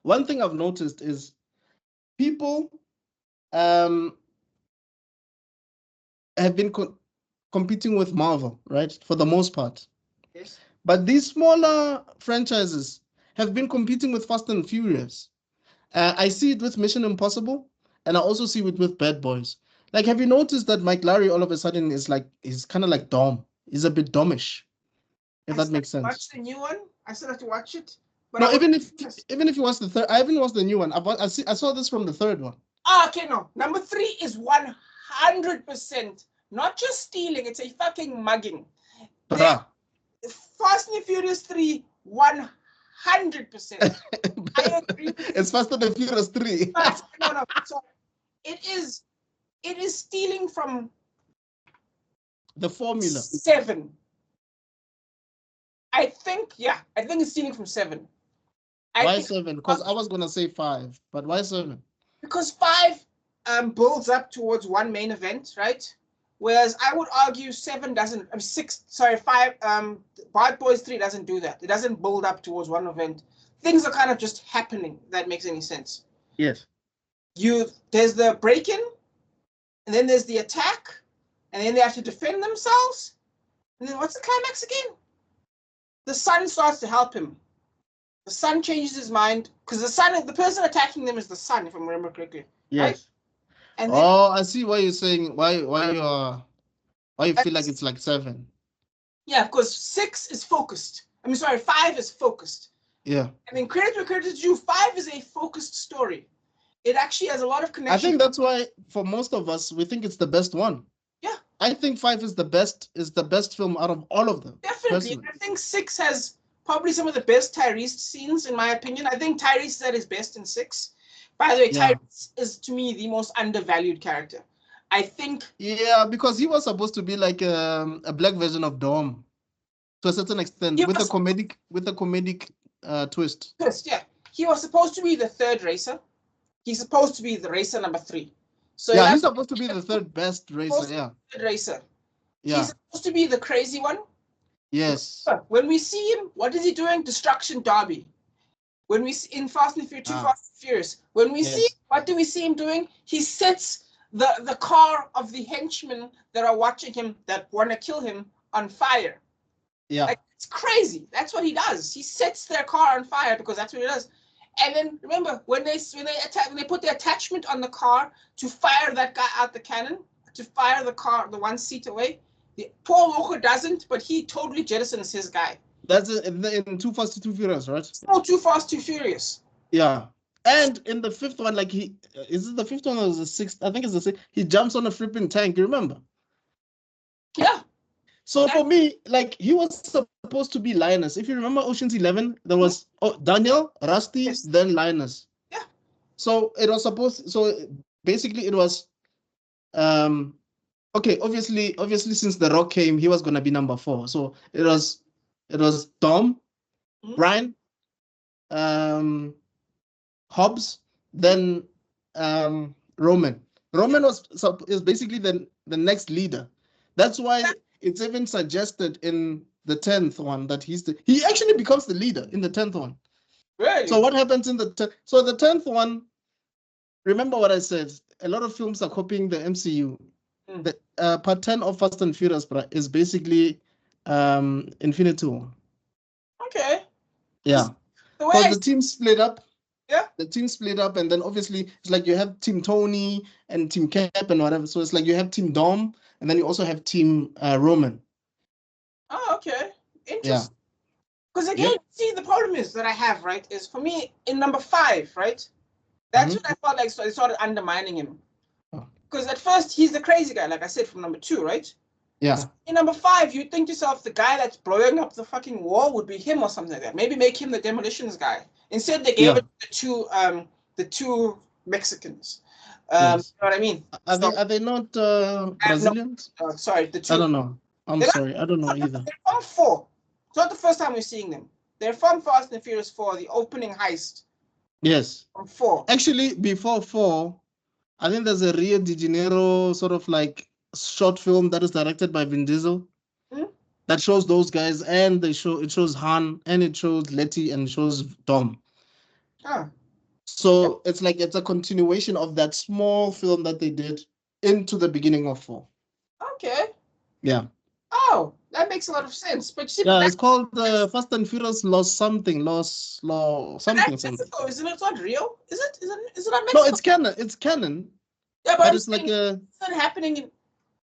One thing I've noticed is people have been competing with Marvel, right? For the most part. Yes. But these smaller franchises have been competing with Fast and Furious. I see it with Mission Impossible, and I also see it with Bad Boys. Like, have you noticed that Mike Larry all of a sudden is like, he's kind of like Dom. He's a bit Domish, if that makes sense. Watch the new one. I still have to watch it. But No, even if you watch the third, I haven't watched the new one. I saw this from the third one. Okay, no. Number 3 is 100% not just stealing, it's a fucking mugging. Fast and Furious 3, 100%. I agree. It's Fast and Furious 3. No. So it is stealing from the formula. 7. I think it's stealing from 7. Why 7? Because I was gonna say 5, but why 7? Because 5 builds up towards one main event, right? Whereas I would argue 7 doesn't. 5. Bad Boys 3 doesn't do that. It doesn't build up towards one event. Things are kind of just happening. If that makes any sense. Yes. There's the break-in, and then there's the attack, and then they have to defend themselves. And then what's the climax again? The son starts to help him. The son changes his mind because the person attacking them is the son, if I remember correctly. Yes. Right? And then, I see why you're saying why you feel like it's like 7. Yeah, because 6 is focused. 5 is focused. Yeah. And then credit where credit is due, 5 is a focused story. It actually has a lot of connection. I think that's why for most of us we think it's the best one. Yeah. I think 5 is the best film out of all of them. Definitely. I think 6 has probably some of the best Tyrese scenes, in my opinion. I think Tyrese is at his best in 6. By the way, Tyrese is, to me, the most undervalued character. I think... Yeah, because he was supposed to be like a black version of Dom, to a certain extent, with a comedic twist. Twist, yeah. He was supposed to be the third racer. He's supposed to be the racer number 3. So yeah, he's supposed to be the third best racer, yeah. Third racer. Yeah. He's supposed to be the crazy one. Yes. When we see him, what is he doing? Destruction Derby. When we see in Fast and Furious, Fast and Furious, when we see, what do we see him doing? He sets the car of the henchmen that are watching him, that want to kill him, on fire. Yeah. Like, it's crazy. That's what he does. He sets their car on fire because that's what he does. And then remember, when they put the attachment on the car to fire that guy out the cannon, to fire the car the one seat away, Paul Walker doesn't, but he totally jettisons his guy. That's in Too Fast, Too Furious, right? It's not Too Fast, Too Furious. Yeah. And in the 5th one, like is it the 5th one or is it the 6th? I think it's the 6th. He jumps on a flipping tank, you remember? Yeah. So for me, like, he was supposed to be Linus. If you remember Ocean's 11, there was Daniel, Rusty, then Linus. Yeah. So it was basically it was okay, obviously since The Rock came, he was gonna be number 4. So it was Dom, Brian, Hobbs, then Roman. Roman is basically the next leader. That's why it's even suggested in the 10th one that he actually becomes the leader in the 10th one. Really? So what happens in the 10th one? Remember what I said. A lot of films are copying the MCU. The part 10 of Fast and Furious is basically Infinity War. Okay. Yeah. Because the team split up. Yeah. The team split up, and then obviously it's like you have Team Tony and Team Cap and whatever. So it's like you have Team Dom, and then you also have Team Roman. Oh, okay. Interesting. Because again, see, the problem is that I have, right, is for me in number 5, right? That's when I felt like it started undermining him. Because at first he's the crazy guy, like I said, from number 2, right? Yeah. So in number 5, you'd think to yourself, the guy that's blowing up the fucking wall would be him or something like that. Maybe make him the demolitions guy. Instead, they gave it to the two Mexicans. You know what I mean? Are they not Brazilians? Sorry, the two. I don't know. I'm sorry, I don't know either. They're from 4. It's not the first time we're seeing them. They're from Fast and Furious 4, the opening heist. Yes. From 4. Actually, before 4, I think there's a Rio de Janeiro sort of like short film that is directed by Vin Diesel that shows those guys, and it shows Han, and it shows Letty, and it shows Dom. Oh. So it's like it's a continuation of that small film that they did into the beginning of 4. Okay. Yeah. Oh, that makes a lot of sense. But see, Yeah, it's called Fast and Furious Lost something. That's Something. Mexico, isn't it? It's not real, is it? Is it not No, Mexico? it's canon. It's canon. Yeah, But I'm it's like saying it's not happening in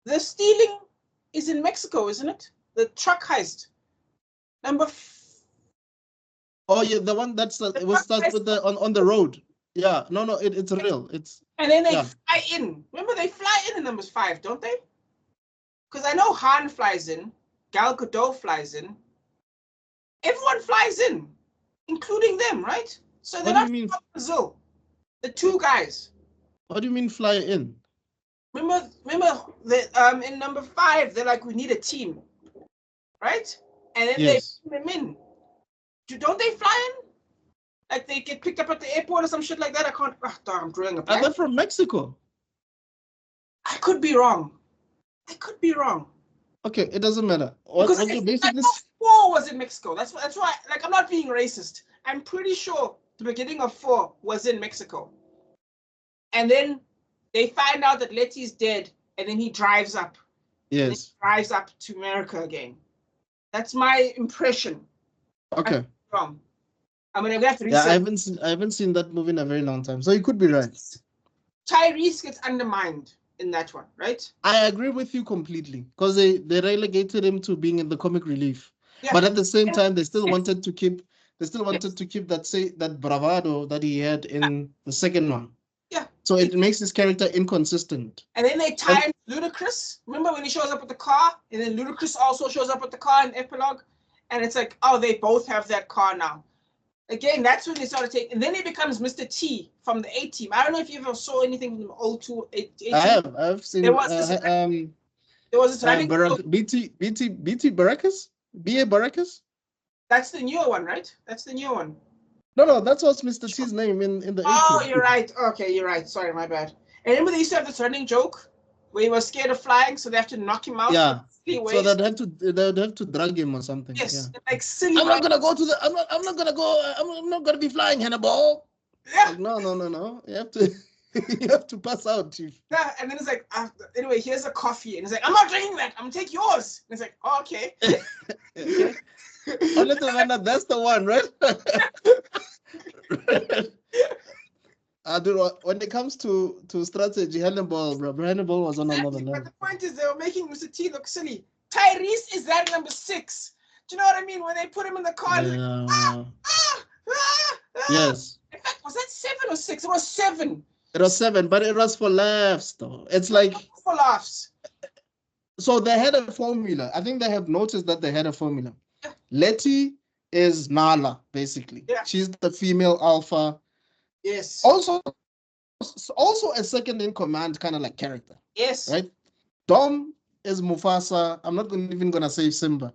the stealing is in Mexico, isn't it? The truck heist. Oh yeah, the one that's it was starts with the on the road. Yeah, no, it's real. It's and then they fly in. Remember, they fly in number 5, don't they? Because I know Han flies in, Gal Gadot flies in. Everyone flies in, including them, right? So they're not from Brazil. The 2 guys. What do you mean fly in? Remember that in number 5, they're like, we need a team, right? And then they bring them in. Don't they fly in? Like they get picked up at the airport or some shit like that? I can't. I'm drawing a blank. Are they from Mexico? I could be wrong. Okay, it doesn't matter. Because basically 4 was in Mexico. That's why. Like, I'm not being racist. I'm pretty sure the beginning of 4 was in Mexico. And then they find out that Letty's dead, and then he drives up. Yes. Drives up to America again. That's my impression. Okay. I'm wrong. I'm gonna have to research. Yeah, I haven't seen that movie in a very long time, so you could be right. Tyrese gets undermined in that one, right? I agree with you completely, because they relegated him to being in the comic relief, but at the same time they still wanted to keep that bravado that he had in the second one. Yeah. So it makes his character inconsistent. And then they tie him to Ludacris. Remember when he shows up with the car, and then Ludacris also shows up with the car in epilogue, and it's like, oh, they both have that car now. Again, that's when they started taking, and then he becomes Mr. T from the A-Team. I don't know if you ever saw anything from the old A-Team. I've seen. There was this running BT Baracus? B.A. Baracus? That's the newer one, right? That's the newer one. No, that's what's Mr. T's name in the Oh, A-Team. you're right. Okay, you're right. Sorry, my bad. And remember they used to have this running joke where he was scared of flying, so they have to knock him out. Yeah. So they'd have to drag him or something. Yes. Yeah. Like silly. I'm not gonna be flying, Hannibal. Yeah. Like, no. You have to pass out, Chief. Yeah, and then it's like, anyway, here's a coffee. And he's like, I'm not drinking that. I'm gonna take yours. And it's like, oh, okay. Oh, little man, that's the one, right? Dude, when it comes to strategy, Hannibal was on another level. But the point is, they were making Mr. T look silly. Tyrese is that number 6. Do you know what I mean? When they put him in the car, yeah. Yes. In fact, was that 7 or 6? It was 7. It was 7, but it was for laughs, though. It's like for laughs. So they had a formula. I think they have noticed that they had a formula. Yeah. Letty is Nala, basically. Yeah. She's the female alpha. Yes. Also a second in command kind of like character. Yes. Right? Dom is Mufasa. I'm not even gonna say Simba.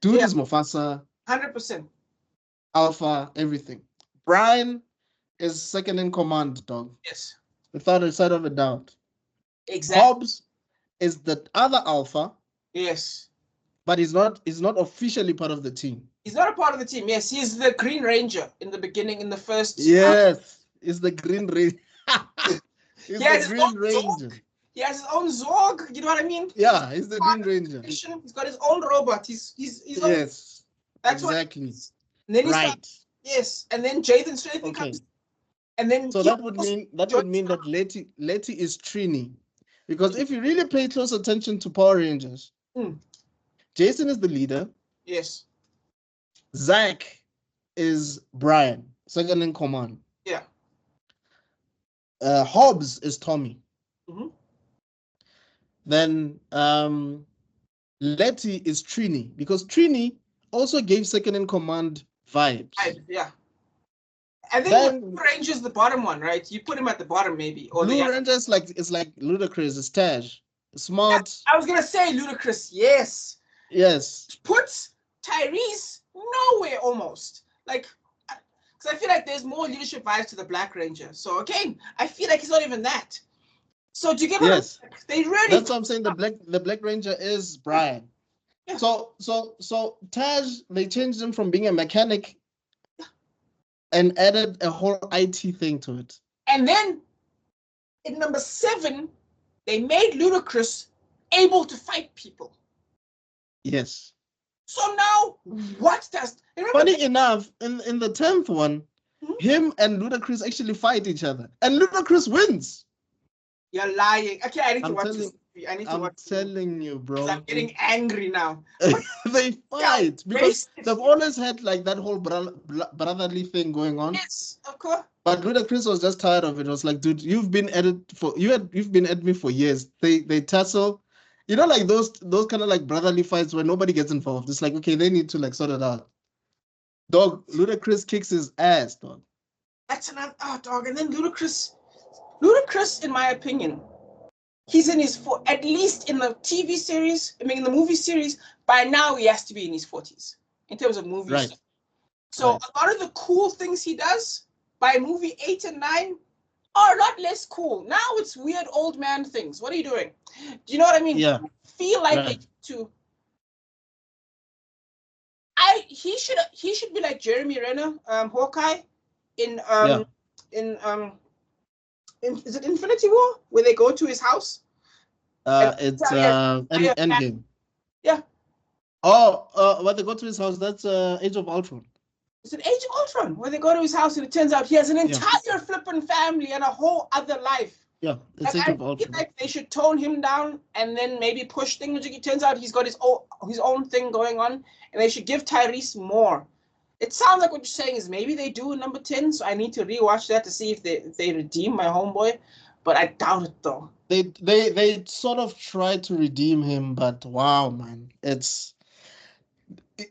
Dude is Mufasa. 100%. Alpha, everything. Brian is second in command, dog. Yes. Without a shadow of a doubt. Exactly. Hobbs is the other alpha. Yes. But he's not officially part of the team. He's not a part of the team. Yes, he's the Green Ranger in the beginning, in the first. Yes, he's the Green Ranger. He's the Green Ranger. He has his own Zorg. You know what I mean? Yeah, he's the Green Ranger. He's got his own robot. He's yes. That's exactly. And then yes, and then Jathan Stratham comes. And then so that would mean that Letty is Trini. Because if you really pay close attention to Power Rangers, Jason is the leader. Yes. Zach is Brian, second in command. Yeah. Hobbs is Tommy. Mm-hmm. Then Letty is Trini, because Trini also gave second in command vibes. Yeah. I think Blue Ranger is the bottom one, right? You put him at the bottom, maybe. Or Blue Ranger is like Ludacris, it's Taj. Smart. Yeah, I was gonna say Ludacris, yes. Yes. Puts Tyrese nowhere almost. Like, because I feel like there's more leadership vibes to the Black Ranger. So again, I feel like he's not even that. So do you get what Yes. they really? That's what I'm saying. The Black Ranger is Brian. Yeah. So Taj, they changed him from being a mechanic and added a whole IT thing to it. And then in number 7, they made Ludacris able to fight people. Yes. So now, what does... Funny enough, in the 10th one, him and Ludacris actually fight each other. And Ludacris wins. You're lying. Okay, I need to watch this. I'm telling you, bro. I'm getting angry now. They fight because they've always had like that whole brotherly thing going on. Yes, of course. But Ludacris was just tired of it. It was like, dude, you've been at it you've been at me for years. They tussle, like those kind of like brotherly fights where nobody gets involved. It's like, okay, they need to like sort it out. Dog, Ludacris kicks his ass, dog. That's another dog. And then Ludacris, in my opinion, he's in his at least in the TV series. I mean, in the movie series, by now he has to be in his 40s in terms of movies. Right. So a lot of the cool things he does by movie 8 and 9 are a lot less cool. Now it's weird old man things. What are you doing? Do you know what I mean? Yeah. I feel like they to. He should be like Jeremy Renner, Hawkeye, in is it Infinity War where they go to his house? It's Endgame. Yeah. Oh, when they go to his house, that's Age of Ultron. It's an Age of Ultron where they go to his house and it turns out he has an entire flippin' family and a whole other life. Yeah, it's Age of Ultron. Like they should tone him down and then maybe push things. It turns out he's got his own thing going on, and they should give Tyrese more. It sounds like what you're saying is maybe they do in number 10, so I need to rewatch that to see if they redeem my homeboy, but I doubt it though. They sort of try to redeem him, but wow, man, it's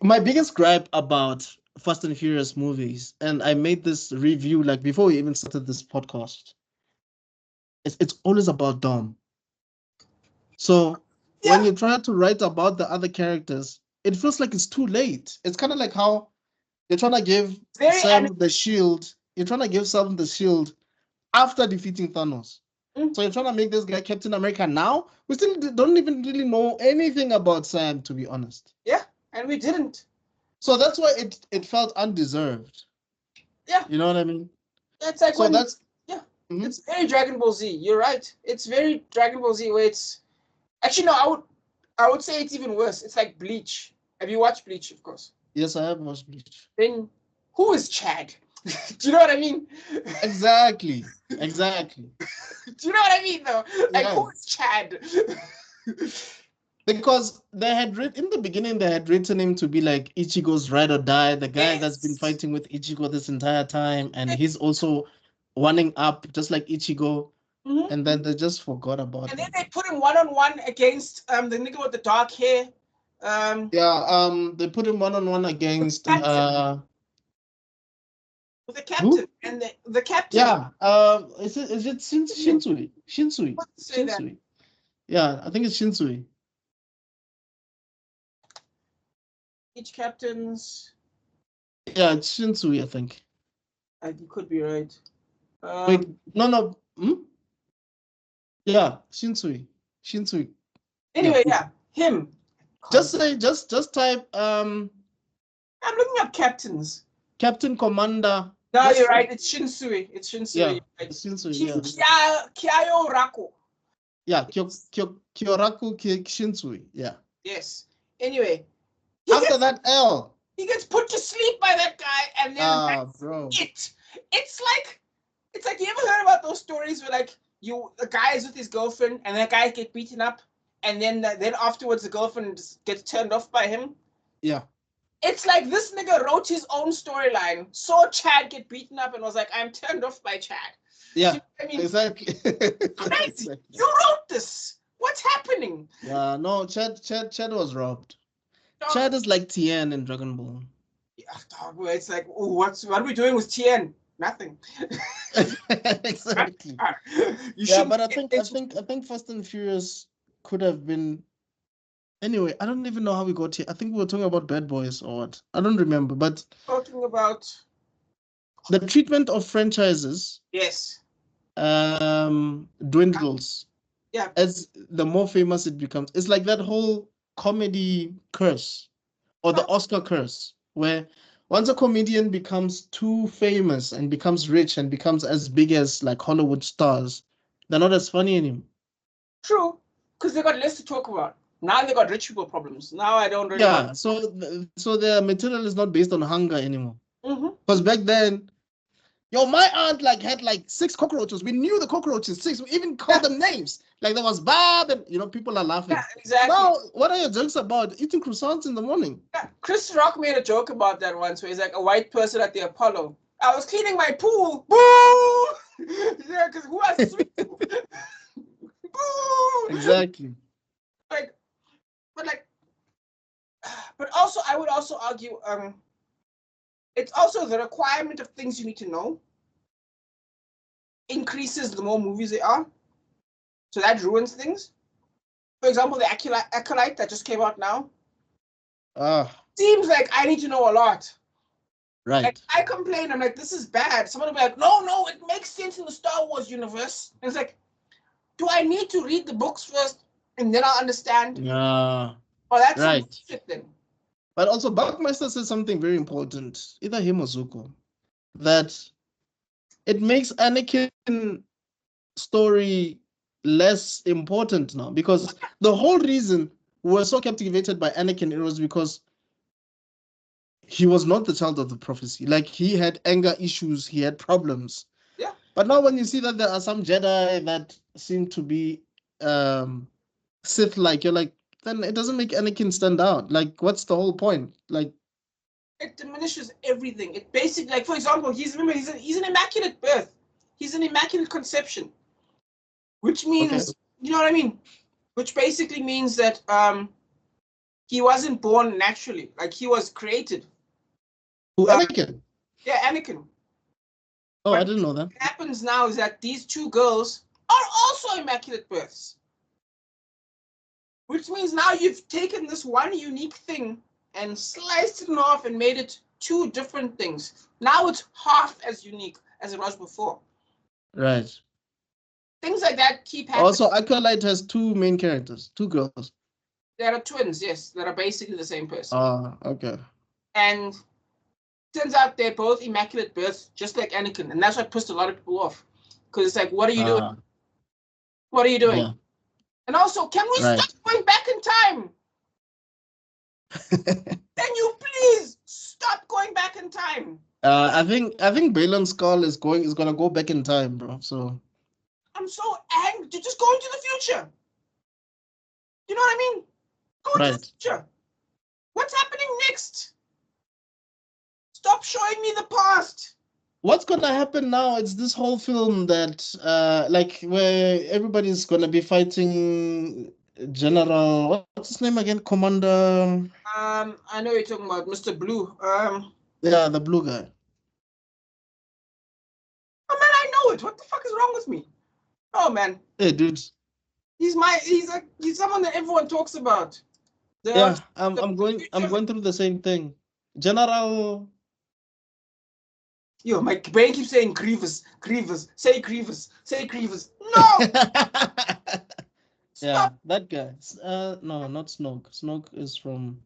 my biggest gripe about Fast and Furious movies, and I made this review like before we even started this podcast. It's always about Dom. So when you try to write about the other characters, it feels like it's too late. It's kind of like how you're trying to give Sam the shield. You're trying to give Sam the shield after defeating Thanos. So you're trying to make this guy Captain America now? We still don't even really know anything about Sam, to be honest. Yeah, and we didn't. So that's why it felt undeserved. Yeah. You know what I mean? It's like it's very Dragon Ball Z. You're right. It's very Dragon Ball Z where it's actually no, I would say it's even worse. It's like Bleach. Have you watched Bleach, of course? Yes, I have watched Bleach. Then who is Chad? Do you know what I mean? Exactly. Do you know what I mean though? Like who is Chad? Because they had in the beginning they had written him to be like Ichigo's ride or die, the guy that's been fighting with Ichigo this entire time, and he's also one up just like Ichigo. And then they just forgot about him. And then they put him one-on-one against the nigga with the dark hair. They put him one-on-one against with the captain. Who? And the captain. Yeah. Is it Shinsui? Shinsui. Yeah, I think it's Shinsui. Each captain's. Yeah, it's Shinsui, I think. You could be right. Wait, no. Yeah, Shinsui. Anyway, him. Just type I'm looking up captains. Captain Commander. No, you're right. It's Shinsui. Yeah, right. it's Shinsui. Kyoraku. Yeah, Kyoraku Shinsui. Yeah. Yes. Anyway. After that L. He gets put to sleep by that guy, and then bro. It's like you ever heard about those stories where like the guy is with his girlfriend and that guy get beaten up, and then afterwards the girlfriend gets turned off by him. Yeah. It's like this nigga wrote his own storyline, saw Chad get beaten up, and was like, "I'm turned off by Chad." Yeah. You know what I mean? Exactly. Crazy. Exactly. You wrote this. What's happening? Yeah. No. Chad was robbed. Chad is like Tien in Dragon Ball. Yeah, dog, it's like, what are we doing with Tien? Nothing. Exactly. But I think Fast and Furious could have been. Anyway, I don't even know how we got here. I think we were talking about Bad Boys or what. I don't remember, but talking about the treatment of franchises. Yes. Dwindles Yeah. as the more famous it becomes. It's like that whole comedy curse or the Oscar curse, where once a comedian becomes too famous and becomes rich and becomes as big as like Hollywood stars, they're not as funny anymore. True, because they got less to talk about. Now they got rich people problems. Now I don't really Yeah, want. so their material is not based on hunger anymore. Mm-hmm. Because back then, my aunt like had like 6 cockroaches. We knew the cockroaches, 6. We even called them names. Like there was Bob, and people are laughing. Yeah, exactly. Now, what are your jokes about? Eating croissants in the morning. Yeah. Chris Rock made a joke about that once, where he's like a white person at the Apollo. I was cleaning my pool. Boo! Yeah, because who has sweet pool? Boo! Exactly. But also, I would also argue, it's also the requirement of things you need to know increases the more movies there are. So that ruins things. For example, the Acolyte that just came out now. Seems like I need to know a lot. Right. Like, I complain, I'm like, this is bad. Someone will be like, no, it makes sense in the Star Wars universe. And it's like, do I need to read the books first and then I'll understand? Yeah. Oh, that's right. some shit then. But also, Buckmaster said something very important, either him or Zuko, that it makes Anakin story less important now, because the whole reason we were so captivated by Anakin, it was because he was not the child of the prophecy. Like, he had anger issues, he had problems. Yeah. But now when you see that there are some Jedi that seem to be Sith-like, you're like, then it doesn't make Anakin stand out. Like, what's the whole point? Like, it diminishes everything. It basically, like, for example, he's an immaculate birth. He's an immaculate conception, which means, you know what I mean? Which basically means that he wasn't born naturally. Like, he was created. Who, Anakin? Yeah, Anakin. Oh, but I didn't know that. What happens now is that these 2 girls are also immaculate births. Which means now you've taken this one unique thing and sliced it in half and made it 2 different things. Now it's half as unique as it was before. Right. Things like that keep happening. Also, Acolyte has 2 main characters, 2 girls. There are twins, yes, that are basically the same person. Okay. And turns out they're both immaculate births, just like Anakin. And that's what pissed a lot of people off. Because it's like, what are you doing? What are you doing? Yeah. And also, can we stop going back in time? Can you please stop going back in time? I think Balan's skull is gonna go back in time, bro. So I'm so angry. Just go into the future. You know what I mean? Go into the future. What's happening next? Stop showing me the past. What's gonna happen now? It's this whole film that like where everybody's gonna be fighting General, what's his name again? Commander. I know you're talking about Mr. Blue. Yeah, the blue guy. Oh man, I know it. What the fuck is wrong with me? Oh man. Hey, dude. He's someone that everyone talks about. I'm going through the same thing. General. Yo, my brain keeps saying Grievous. Say Grievous. No. Yeah, that guy. No, not Snoke. Snoke is from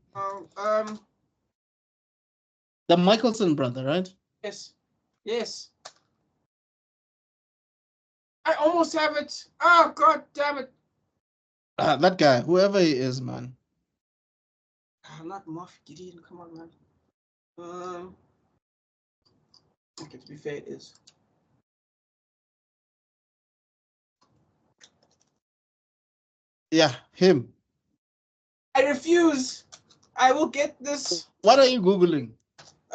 the Michelson brother, right? Yes. I almost have it. Oh god damn it. That guy, whoever he is, man. Not Moff Gideon. Come on, man. Okay, to be fair, it is. Yeah, him. I refuse. I will get this. What are you Googling?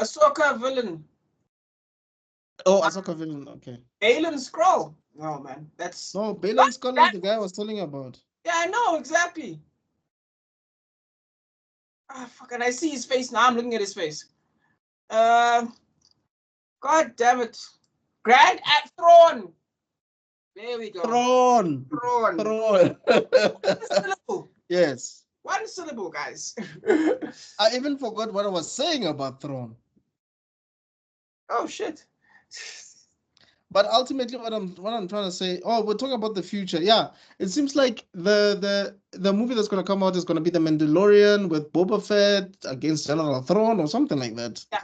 Ahsoka villain. Oh, Ahsoka villain. Okay. Baylan Scroll. No, man. That's. No, Baylan Scroll is the guy I was telling you about. Yeah, I know, exactly. Fuck, and I see his face now. I'm looking at his face. God damn it. Grand at Thrawn. There we go. Thrawn. One syllable. Yes. 1 syllable, guys. I even forgot what I was saying about Thrawn. Oh, shit. But ultimately, what I'm trying to say, we're talking about the future. Yeah, it seems like the movie that's gonna come out is gonna be The Mandalorian with Boba Fett against General Thrawn or something like that. Yeah.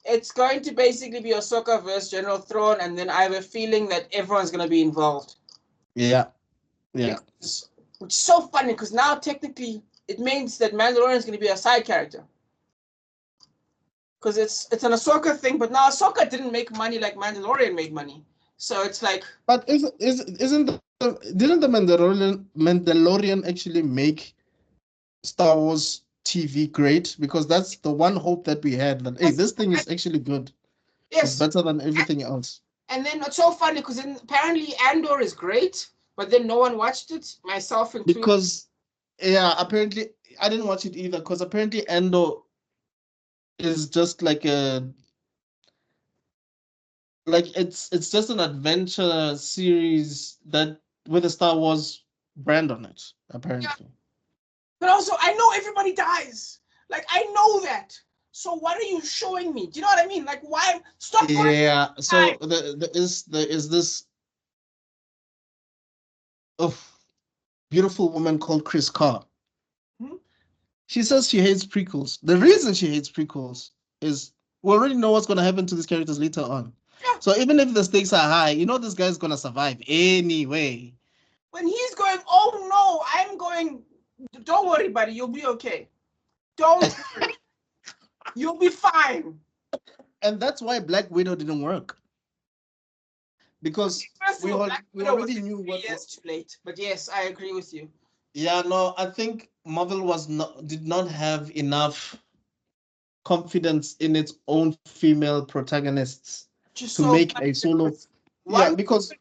It's going to basically be Ahsoka versus General Thrawn, and then I have a feeling that everyone's going to be involved. Yeah, yeah. Which is so funny because now technically it means that Mandalorian is going to be a side character. Because it's an Ahsoka thing, but now Ahsoka didn't make money like Mandalorian made money. So it's like. But didn't the Mandalorian actually make Star Wars TV great? Because that's the one hope that we had, that hey, this thing is actually good. Yes. It's better than everything else. And then it's so funny because apparently Andor is great, but then no one watched it, myself included. Because apparently I didn't watch it either, because apparently Andor is just like it's just an adventure series that with a Star Wars brand on it, apparently. Yeah. But also, I know everybody dies. Like, I know that. So what are you showing me? Do you know what I mean? Like, why? Stop. Yeah. So there is this beautiful woman called Chris Carr. Hmm? She says she hates prequels. The reason she hates prequels is we already know what's going to happen to these characters later on. Yeah. So even if the stakes are high, this guy's going to survive anyway. When he's going, oh no, I'm going, don't worry, buddy, you'll be okay. Don't worry. You'll be fine. And that's why Black Widow didn't work. Because we already knew what was too late. But yes, I agree with you. Yeah, no, I think Marvel did not have enough confidence in its own female protagonists to make a solo. Yeah, because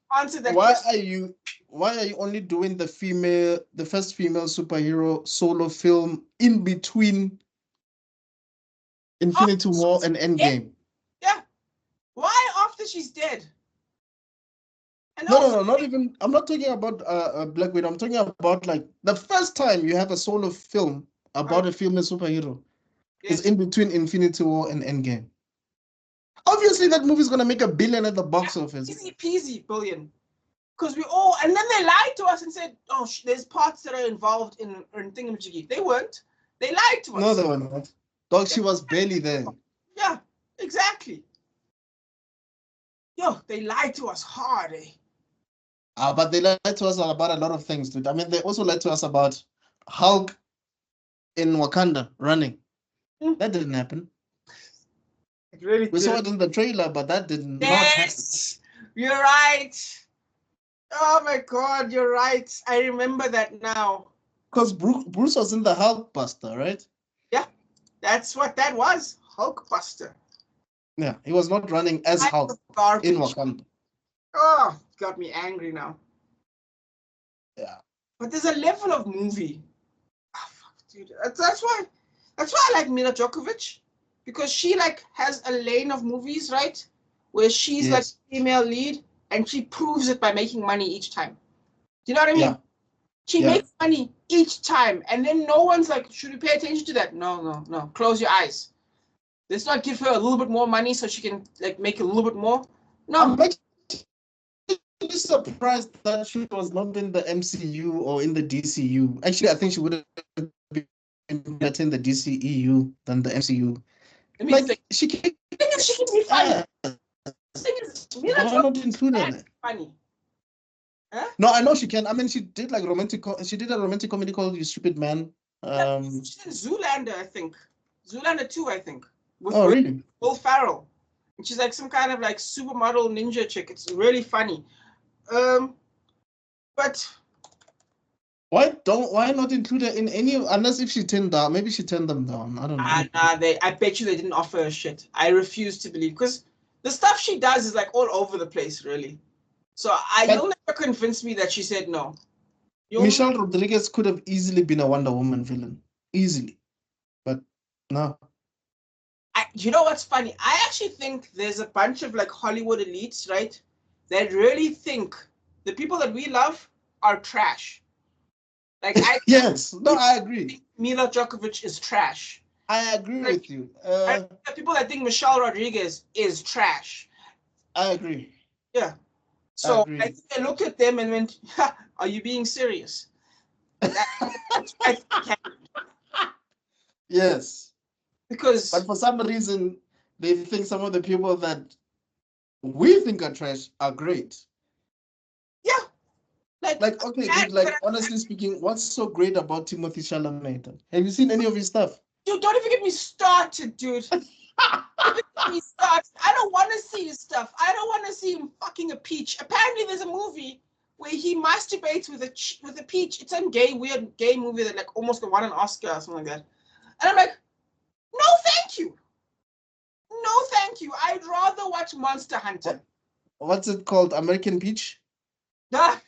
why are you only doing the first female superhero solo film in between Infinity War and Endgame? Yeah. Why after she's dead? And no, not even. I'm not talking about Black Widow. I'm talking about like the first time you have a solo film about a female superhero. Yes. Is in between Infinity War and Endgame. Obviously, that movie is gonna make $1 billion at the box office. Easy peasy billion. Because and then they lied to us and said, "Oh, there's parts that are involved in thingamajiggy." They weren't. They lied to us. No, they were not. Dog, she was barely there. Yeah, exactly. Yo, they lied to us hard, eh? But they lied to us about a lot of things, dude. I mean, they also lied to us about Hulk in Wakanda running. That didn't happen. We saw it in the trailer, but that did not happen. You're right. Oh my God, you're right. I remember that now. Because Bruce was in the Hulkbuster, right? Yeah, that's what that was. Hulkbuster. Yeah, he was not running as Hulk in Wakanda. Oh, got me angry now. Yeah. But there's a level of movie. Oh, fuck, dude. That's why I like Mila Djokovic. Because she like has a lane of movies, right? Where she's like female lead and she proves it by making money each time. Do you know what I mean? Yeah. She makes money each time. And then no one's like, should we pay attention to that? No. Close your eyes. Let's not give her a little bit more money so she can like make a little bit more. No. I'm actually surprised that she was not in the MCU or in the DCU. Actually, I think she would have been better in the DCEU than the MCU. I mean, like she can be funny. Why not include her? Funny. Huh? No, I know she can. I mean, she did like she did a romantic comedy called You Stupid Man. She's in Zoolander, I think. Zoolander 2, I think. Really? Will Ferrell. And she's like some kind of like supermodel ninja chick. It's really funny. But why not include her in any, unless if she turned down, maybe she turned them down. I don't know. I bet you they didn't offer her shit. I refuse to believe, because the stuff she does is like all over the place, really. So you'll never convince me that she said no. Michelle Rodriguez could have easily been a Wonder Woman villain. Easily. But no. You know what's funny? I actually think there's a bunch of like Hollywood elites, right? That really think the people that we love are trash. Like yes, no, I agree. Mila Djokovic is trash. I agree with you. The people that think Michelle Rodriguez is trash. I agree. Yeah, So I Agreed. think I looked at them and went, ha, "Are you being serious?" That's why I can't, Yes. But because for some reason, they think some of the people that we think are trash are great. yeah, Like, okay, dude, like, honestly speaking, what's so great about Timothy Chalamet? Have you seen any of his stuff? dude, don't even get me started, dude. Don't even get me started. I don't want to see his stuff. I don't want to see him fucking a peach. Apparently, there's a movie where he masturbates with a peach. It's some weird gay movie that like almost won an Oscar or something like that. And I'm like, no, thank you. No, thank you. I'd rather watch Monster Hunter. What's it called? American Peach? I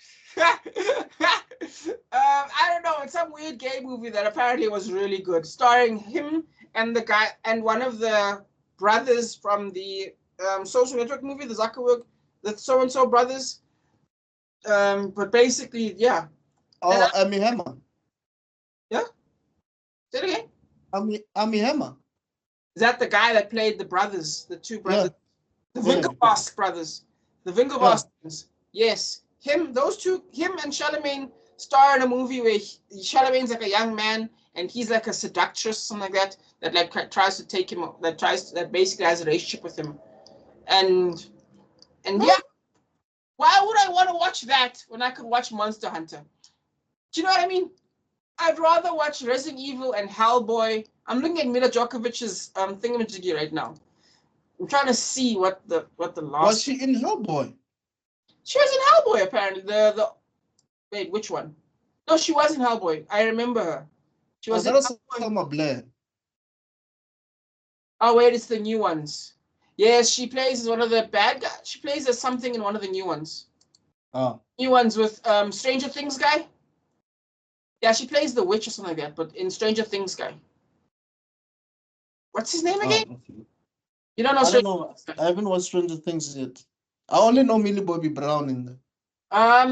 don't know. It's some weird gay movie that apparently was really good, starring him and the guy and one of the brothers from the Social Network movie, the Zuckerberg, the so and so brothers. But basically, yeah. Oh, Armie Hammer. Yeah. Say it again. Armie Hammer. Is that the guy that played the brothers, the two brothers, the Winklevoss brothers, the Winklevoss brothers? Yes. Those two, him and Charlemagne star in a movie where Charlemagne's like a young man and he's like a seductress, something like that like tries to take him, that basically has a relationship with him. And yeah, why would I want to watch that when I could watch Monster Hunter? Do you know what I mean? I'd rather watch Resident Evil and Hellboy. I'm looking at Mila Djokovic's thingamajiggy right now. I'm trying to see what the last. Was she in Hellboy? She was in Hellboy, apparently. Wait, which one? No, she was in Hellboy. I remember her. She was in Hellboy. Selma Blair. Oh, wait, it's the new ones. Yes, she plays as one of the bad guys. She plays as something in one of the new ones. Oh. New ones with Stranger Things guy. Yeah, she plays the witch or something like that, but in Stranger Things guy. What's his name again? Oh, okay. You don't know I Stranger don't know. Things guy? I haven't watched Stranger Things yet. I only know Millie Bobby Brown in there.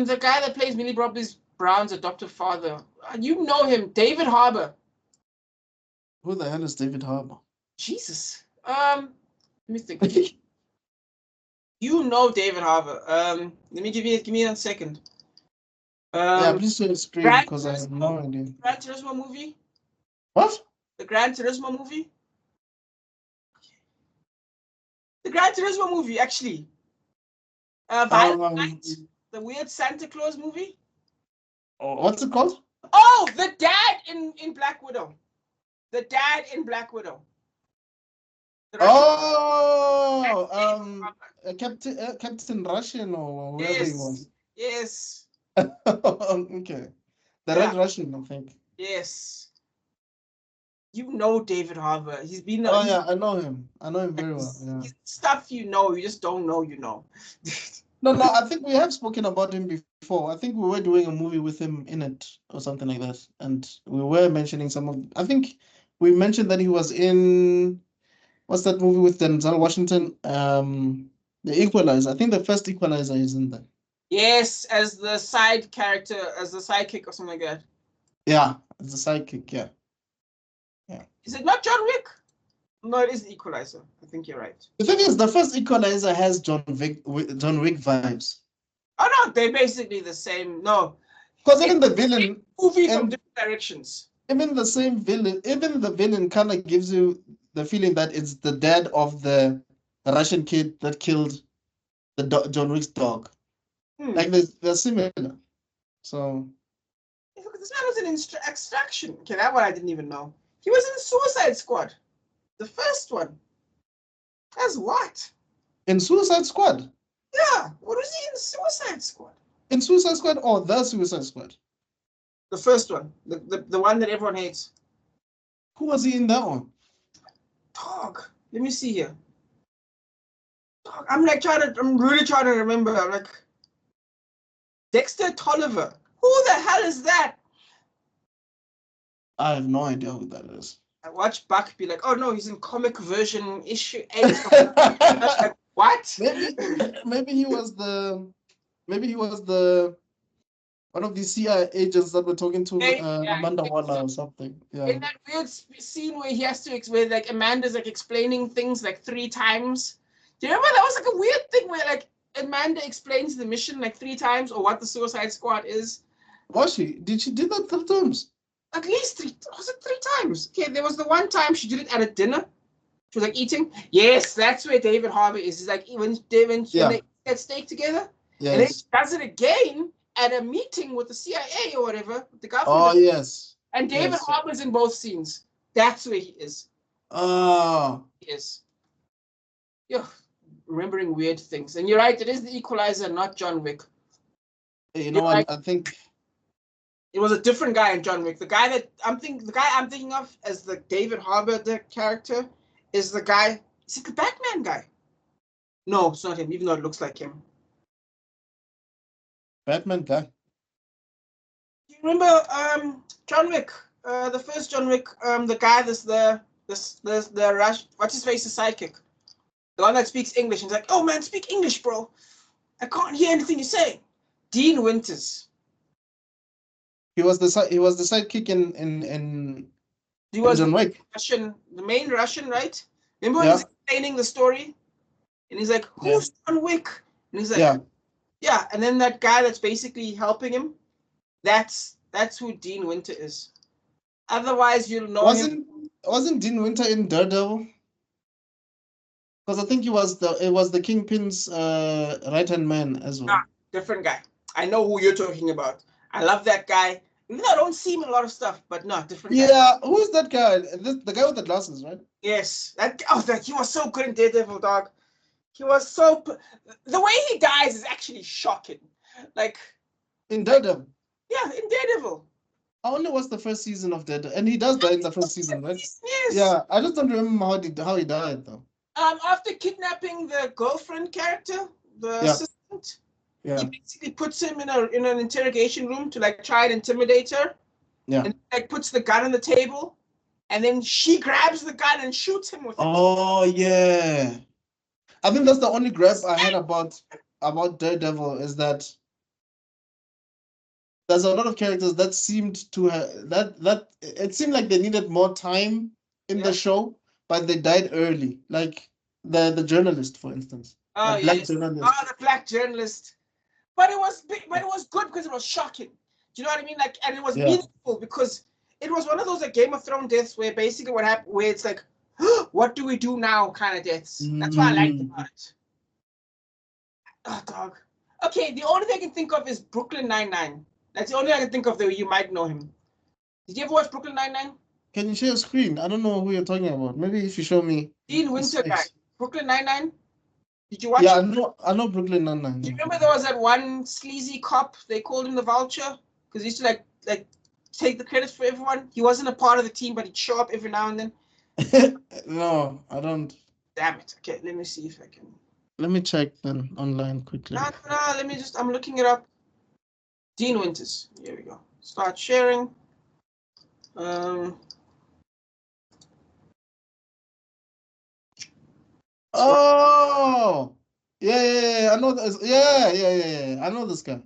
The guy that plays Millie Bobby Brown's adoptive father. You know him, David Harbour. Who the hell is David Harbour? Jesus. Let me think. You know David Harbour. Let me give me 1 second. Yeah, please share the screen because I have no idea. Gran Turismo movie? What? The Gran Turismo movie? The Gran Turismo movie, actually. Violent Night, the weird Santa Claus movie. What's it called? Oh, the dad in Black Widow. The dad in Black Widow. Captain Russian or whoever he was. Yes. Okay. The Red Russian, I think. Yes. You know David Harbour. He's been. Yeah, I know him. I know him very well. Yeah. Stuff you know, you just don't know. You know. No, I think we have spoken about him before. I think we were doing a movie with him in it or something like that, and we were mentioning some of. I think we mentioned that he was in. What's that movie with Denzel Washington? The Equalizer. I think the first Equalizer is in there. Yes, as the side character, as the sidekick or something like that. Yeah, as the sidekick. Yeah. Yeah. Is it not John Wick? No, it is Equalizer. I think you're right. The thing is, the first Equalizer has John Wick vibes. Oh no, they're basically the same. No, because even the villain movie from different directions. Even the same villain, even the villain kind of gives you the feeling that it's the dad of the Russian kid that killed the John Wick's dog. Like they're similar. So this man was in Extraction. Okay, that one I didn't even know. He was in Suicide Squad, the first one. As what? In Suicide Squad? Yeah. What was he in Suicide Squad? In Suicide Squad or the Suicide Squad? The first one, the one that everyone hates. Who was he in that one? Dog. Let me see here. Dog. I'm really trying to remember. I'm like, Dexter Tolliver. Who the hell is that? I have no idea who that is. I watch Buck be like, oh no, he's in comic version issue 8. Like, what? Maybe he was the one of the CIA agents that were talking to Amanda Waller or something. Yeah. In that weird scene where he has to explain, like Amanda's like explaining things like 3 times. Do you remember that was like a weird thing where like Amanda explains the mission like 3 times or what the Suicide Squad is. Was she? Did she do that 3 times? At least 3. Was it 3 times? Okay, there was the one time she did it at a dinner. She was like eating. Yes, that's where David Harbour is. It's like when they get steak together. Yes. And then she does it again at a meeting with the CIA or whatever. The government. Oh, yes. And David Harbour's in both scenes. That's where he is. Oh. He is. Yo, remembering weird things. And you're right, it is the Equalizer, not John Wick. You know what? I think it was a different guy in John Wick. The guy I'm thinking of as the David Harbour character is the guy. Is it the Batman guy? No, it's not him, even though it looks like him. Batman guy. You remember John Wick? The first John Wick, the guy that's the Rush, what's his face, the sidekick? The one that speaks English and he's like, oh man, speak English, bro. I can't hear anything you're saying. Dean Winters. He was the sidekick in he was John Wick. The main Russian, right? Remember when he's explaining the story? And he's like, who's John Wick? And he's like, yeah. And then that guy that's basically helping him, that's who Dean Winter is. Otherwise, you'll know Wasn't Dean Winter in Daredevil? Because I think it was the Kingpin's right-hand man as well. Different guy. I know who you're talking about. I love that guy. Even though I don't see him in a lot of stuff, but no, different guy. Yeah, who's that guy? The guy with the glasses, right? Yes. He was so good in Daredevil, dog. He was so... The way he dies is actually shocking. Like... In Daredevil? Yeah, in Daredevil. I only watched the first season of Daredevil, and he does die in the first season, right? Yes. Yeah, I just don't remember how he died, though. After kidnapping the girlfriend character, the assistant, he basically puts him in an interrogation room to like try and intimidate her. Yeah. And like puts the gun on the table, and then she grabs the gun and shoots him with it. Oh yeah. I think that's the only grab I had about Daredevil is that there's a lot of characters that seemed to have that it seemed like they needed more time in the show, but they died early. Like the journalist, for instance. Oh, the black journalist. Oh, the black journalist. But it was good because it was shocking. Do you know what I mean? Like, and it was meaningful because it was one of those like Game of Thrones deaths where basically what happened, where it's like, what do we do now kind of deaths. That's what I liked about it. Oh, dog. Okay, the only thing I can think of is Brooklyn Nine-Nine. That's the only thing I can think of that you might know him. Did you ever watch Brooklyn Nine-Nine? Can you share your screen? I don't know who you're talking about. Maybe if you show me. Dean Winter guy. Brooklyn Nine-Nine? Did you watch it? I know Brooklyn Nine-Nine. Do you remember there was that one sleazy cop, they called him the Vulture? Because he used to like take the credit for everyone. He wasn't a part of the team, but he'd show up every now and then. No, I don't. Damn it. Okay, let me see if I can. Let me check then online quickly. No, let me I'm looking it up. Dean Winters. Here we go. Start sharing. Oh, yeah. I know this. Yeah. I know this guy.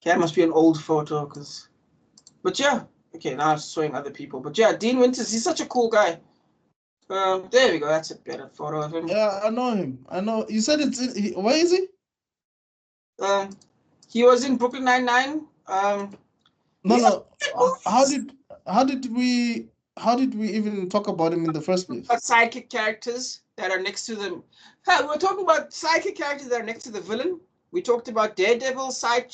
Okay, it must be an old photo, but yeah. Okay, now I'm showing other people. But yeah, Dean Winters, he's such a cool guy. There we go. That's a better photo of him. Yeah, I know him. I know. You said where is he? He was in Brooklyn Nine-Nine. No. How did we even talk about him in the first place? About sidekick characters that are next to them. We're talking about sidekick characters that are next to the villain. We talked about Daredevil's side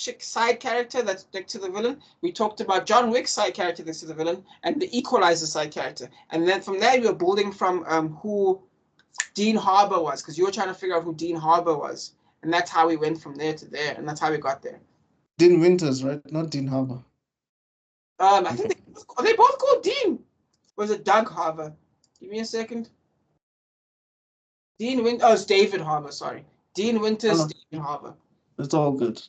character that's next to the villain. We talked about John Wick's side character next to the villain, and the Equalizer side character. And then from there, we were building from who Dean Harbour was, because you were trying to figure out who Dean Harbour was. And that's how we went from there to there, and that's how we got there. Dean Winters, right? Not Dean Harbour. I think they both called Dean. Or was it Doug Harbour? Give me a second. It's David Harbour, sorry. Dean Winters, Dean Harbour. It's all good.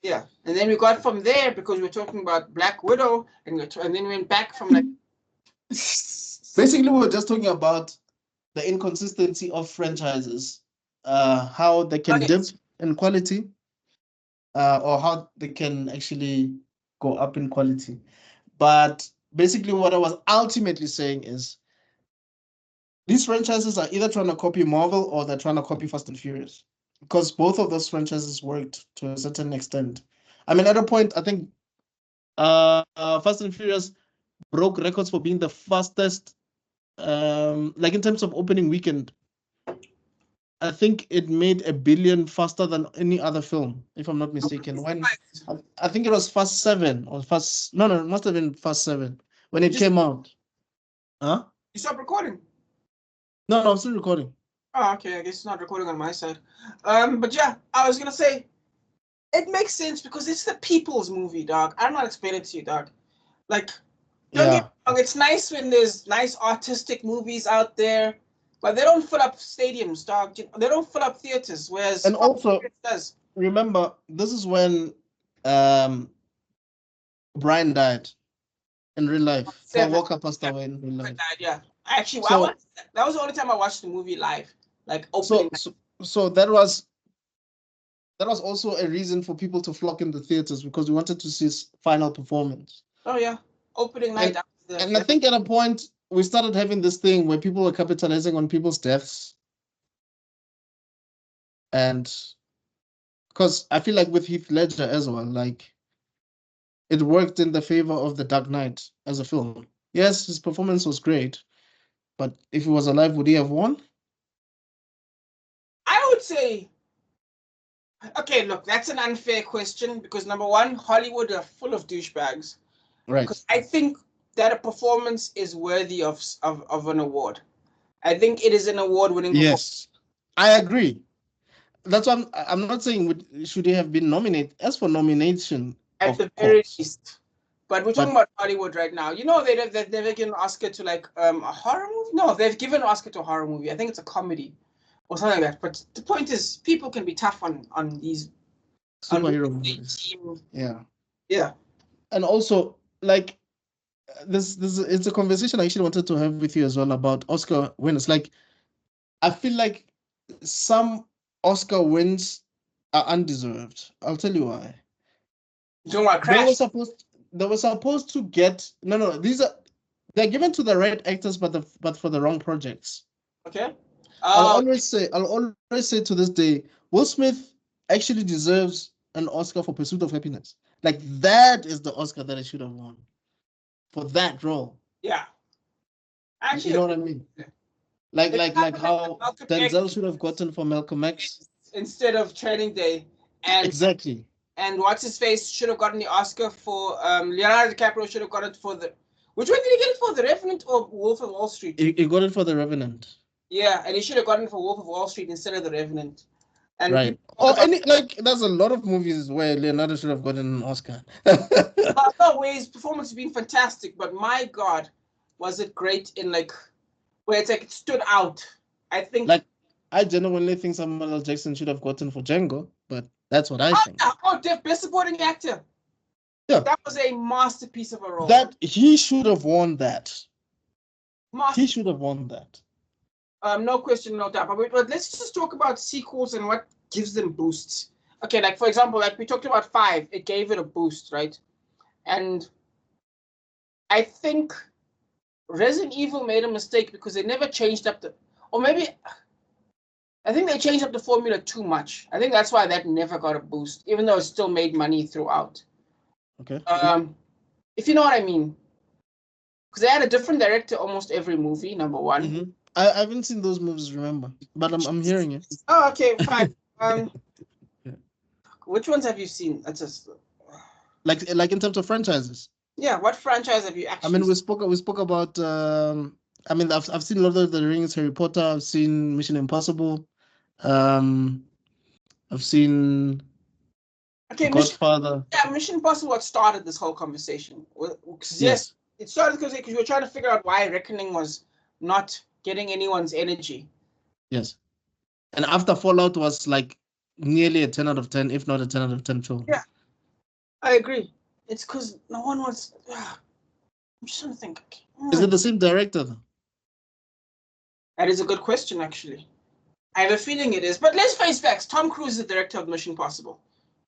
Yeah, and then we got from there because we were talking about Black Widow, and then we went back from like. Basically, we were just talking about the inconsistency of franchises, how they can dip in quality, or how they can actually go up in quality. But basically, what I was ultimately saying is these franchises are either trying to copy Marvel or they're trying to copy Fast and Furious. because both of those franchises worked to a certain extent. I mean, at a point, I think Fast and Furious broke records for being the fastest, like in terms of opening weekend. I think it made $1 billion faster than any other film, if I'm not mistaken. When I think it was Fast 7 or Fast, no, it must have been Fast 7 when it came out. Huh? You stopped recording? No, I'm still recording. Oh, okay. I guess it's not recording on my side. But yeah, I was gonna say, it makes sense because it's the people's movie, dog. I'm not explaining it to you, dog. Like, don't get me wrong, it's nice when there's nice artistic movies out there, but they don't fill up stadiums, dog. They don't fill up theaters, whereas and also does. Remember, this is when Brian died in real life. Paul Walker passed away in real life. Yeah, actually, that was the only time I watched the movie live, like opening. So that was also a reason for people to flock in the theaters because we wanted to see his final performance. Oh yeah, opening night. And I think at a point we started having this thing where people were capitalizing on people's deaths, and because I feel like with Heath Ledger as well, like it worked in the favor of The Dark Knight as a film. Yes, his performance was great, but if he was alive, would he have won? I would say, okay, look, that's an unfair question because number one, Hollywood are full of douchebags. Right. Because I think that a performance is worthy of an award. I think it is an award-winning performance. Yes, I agree. That's why I'm not saying should he have been nominated. As for nomination, at the very least. But we're talking about Hollywood right now. You know, they've never given an Oscar to like a horror movie. No, they've given an Oscar to a horror movie. I think it's a comedy or something like that. But the point is, people can be tough on these superhero movies. Yeah. Yeah. And also, like, this it's a conversation I actually wanted to have with you as well about Oscar winners. Like, I feel like some Oscar wins are undeserved. I'll tell you why. You know, they were supposed to get they're given to the right actors, but for the wrong projects. Okay. I'll always say to this day, Will Smith actually deserves an Oscar for Pursuit of Happiness. Like, that is the Oscar that I should have won for that role. Yeah. Actually, you know what I mean? Like how Denzel should have gotten for Malcolm X instead of Training Day, and exactly. And what's his face should have gotten the Oscar for Leonardo DiCaprio should have got it for the. Which one did he get it for? The Revenant or Wolf of Wall Street? He got it for The Revenant. Yeah, and he should have gotten it for Wolf of Wall Street instead of The Revenant. And right. There's a lot of movies where Leonardo should have gotten an Oscar. No way, his performance has been fantastic, but my God, was it great in like where it's like it stood out. I think I genuinely think Samuel L. Jackson should have gotten for Django, but that's what I think. Best supporting actor. Yeah. That was a masterpiece of a role. That he should have won that. He should have won that. No question, no doubt. But let's just talk about sequels and what gives them boosts. Okay, like for example, like we talked about 5, it gave it a boost, right? And I think Resident Evil made a mistake because they never changed up I think they changed up the formula too much. I think that's why that never got a boost, even though it still made money throughout. Okay. If you know what I mean. Because they had a different director almost every movie, number one. Mm-hmm. I haven't seen those movies, remember, but I'm hearing it. Oh, okay, fine. Which ones have you seen? That's just like in terms of franchises. Yeah, what franchise have you actually? We spoke about. I've seen Lord of the Rings, Harry Potter. I've seen Mission Impossible. I've seen. Okay, Godfather. Mission Impossible. What started this whole conversation? Yes, it started because we were trying to figure out why Reckoning was not getting anyone's energy. Yes, and after Fallout was like nearly a 10 out of 10, if not a 10 out of 10 film. Yeah, I agree. It's because no one wants. I'm just trying to think. Is it the same director though? That is a good question, actually. I have a feeling it is, but let's face facts. Tom Cruise is the director of Mission Impossible.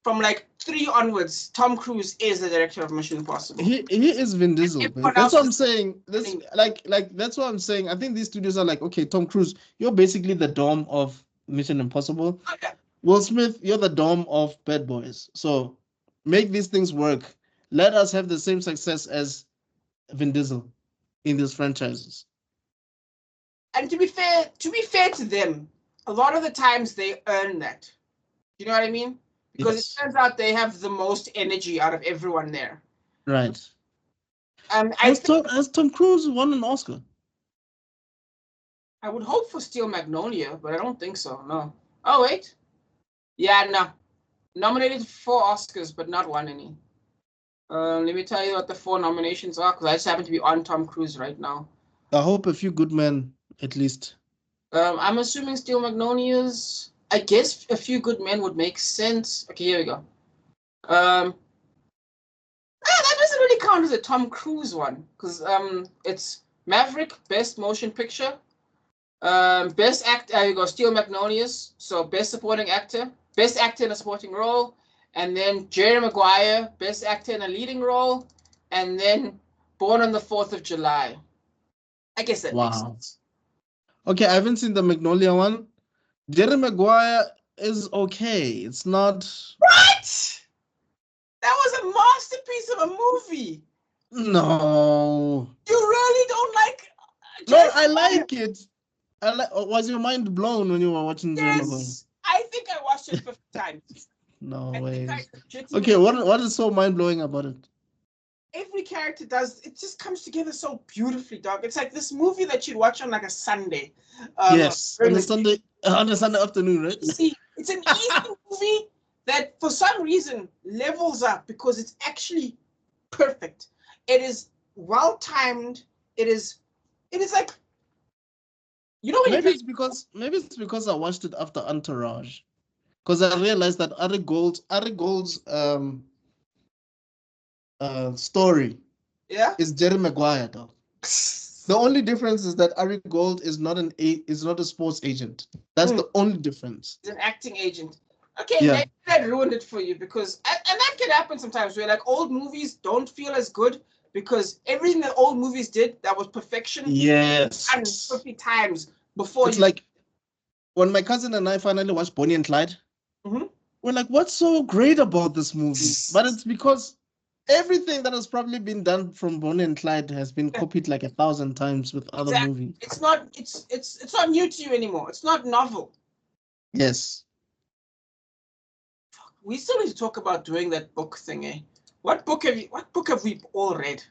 From like 3 onwards, Tom Cruise is the director of Mission Impossible. He is Vin Diesel. That's what I'm saying. That's what I'm saying. I think these studios are like, okay, Tom Cruise, you're basically the dome of Mission Impossible. Okay. Will Smith, you're the dome of Bad Boys. So make these things work. Let us have the same success as Vin Diesel in these franchises. And to be fair to them, a lot of the times they earn that. You know what I mean? Because Yes. it turns out they have the most energy out of everyone there. Right. I Has Tom Cruise won an Oscar? would hope for Steel Magnolia, but I don't think so. No. Oh wait. Yeah, no. Nominated for 4 Oscars, but not won any. Let me tell you what the 4 nominations are, because I just happen to be on Tom Cruise right now. I hope A Few Good Men, at least. I'm assuming Steel Magnolias. I guess A Few Good Men would make sense. Okay, here we go. That doesn't really count as a Tom Cruise one, because it's Maverick, Best Motion Picture, Best Act. There you go, Steel Magnolias. So Best Supporting Actor, Best Actor in a Supporting Role, and then Jerry Maguire, Best Actor in a Leading Role, and then Born on the 4th of July. I guess that makes sense. Okay, I haven't seen the Magnolia one. Jerry Maguire is okay. It's not. What? That was a masterpiece of a movie. No. You really don't like? No, I like it. Was your mind blown when you were watching Jerry Maguire? Yes, I think I watched it 50 times. No I way. think I legitimately- Okay, what is so mind blowing about it? Every character does. It just comes together so beautifully, dog. It's like this movie that you'd watch on like a Sunday. Yes, on during a the Sunday afternoon, right? See, it's an easy movie that for some reason levels up because it's actually perfect. It is well timed. It is like, you know, when Maybe you play, maybe it's because I watched it after Entourage, because I realized that Ari Gold's story yeah. is Jerry Maguire, though. The only difference is that Ari Gold is not a sports agent. That's the only difference. He's an acting agent. Okay, Yeah. maybe that ruined it for you because, and that can happen sometimes where like old movies don't feel as good because everything that old movies did that was perfection. Yes. 50 times before it's like when my cousin and I finally watched Bonnie and Clyde. We're like, what's so great about this movie? But it's because everything that has probably been done from Bonnie and Clyde has been copied like 1,000 times with other movies. It's not new to you anymore. It's not novel. Yes. We still need to talk about doing that book thing, eh? What book have we all read?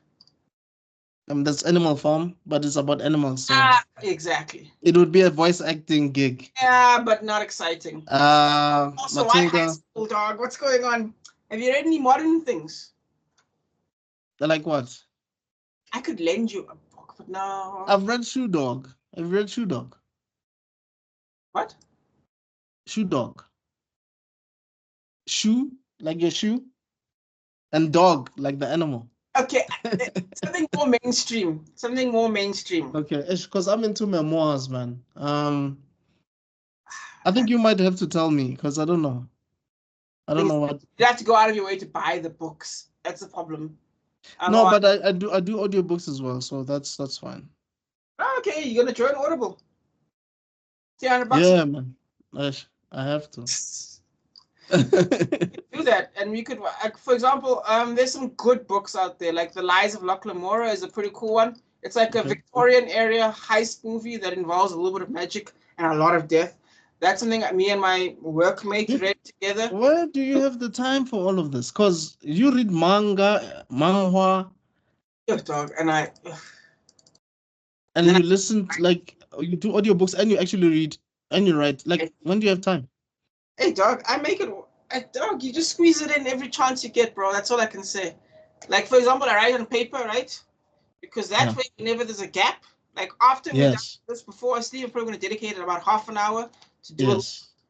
That's Animal Farm, but it's about animals. So exactly. it would be a voice acting gig. Yeah, but not exciting. Also, why high school, dog? What's going on? Have you read any modern things? Like what? I could lend you a book, but no. I've read Shoe Dog. I've read Shoe Dog. What? Shoe Dog. Shoe, like your shoe, and dog, like the animal. Okay, something more mainstream. Something more mainstream. Okay, because I'm into memoirs, man. I think you might have to tell me because I don't know. I don't know what. You have to go out of your way to buy the books. That's the problem. No, but I do audiobooks as well, so that's fine. Okay, you're gonna join Audible. $300. Yeah, man. I have to. Do that, and we could, for example, there's some good books out there, like The Lies of Locke Lamora is a pretty cool one. It's like a Victorian area heist movie that involves a little bit of magic and a lot of death. That's something that me and my workmate read together. Where do you have the time for all of this? Because you read manhwa. Yeah, dog, and and you listen to, like, you do audiobooks and you actually read and you write. Like, when do you have time? Hey, dog, I make it. Dog, you just squeeze it in every chance you get, bro. That's all I can say. Like, for example, I write on paper, right? Because that way, whenever there's a gap, like after we done this before I sleep, I'm probably going to dedicate about half an hour to do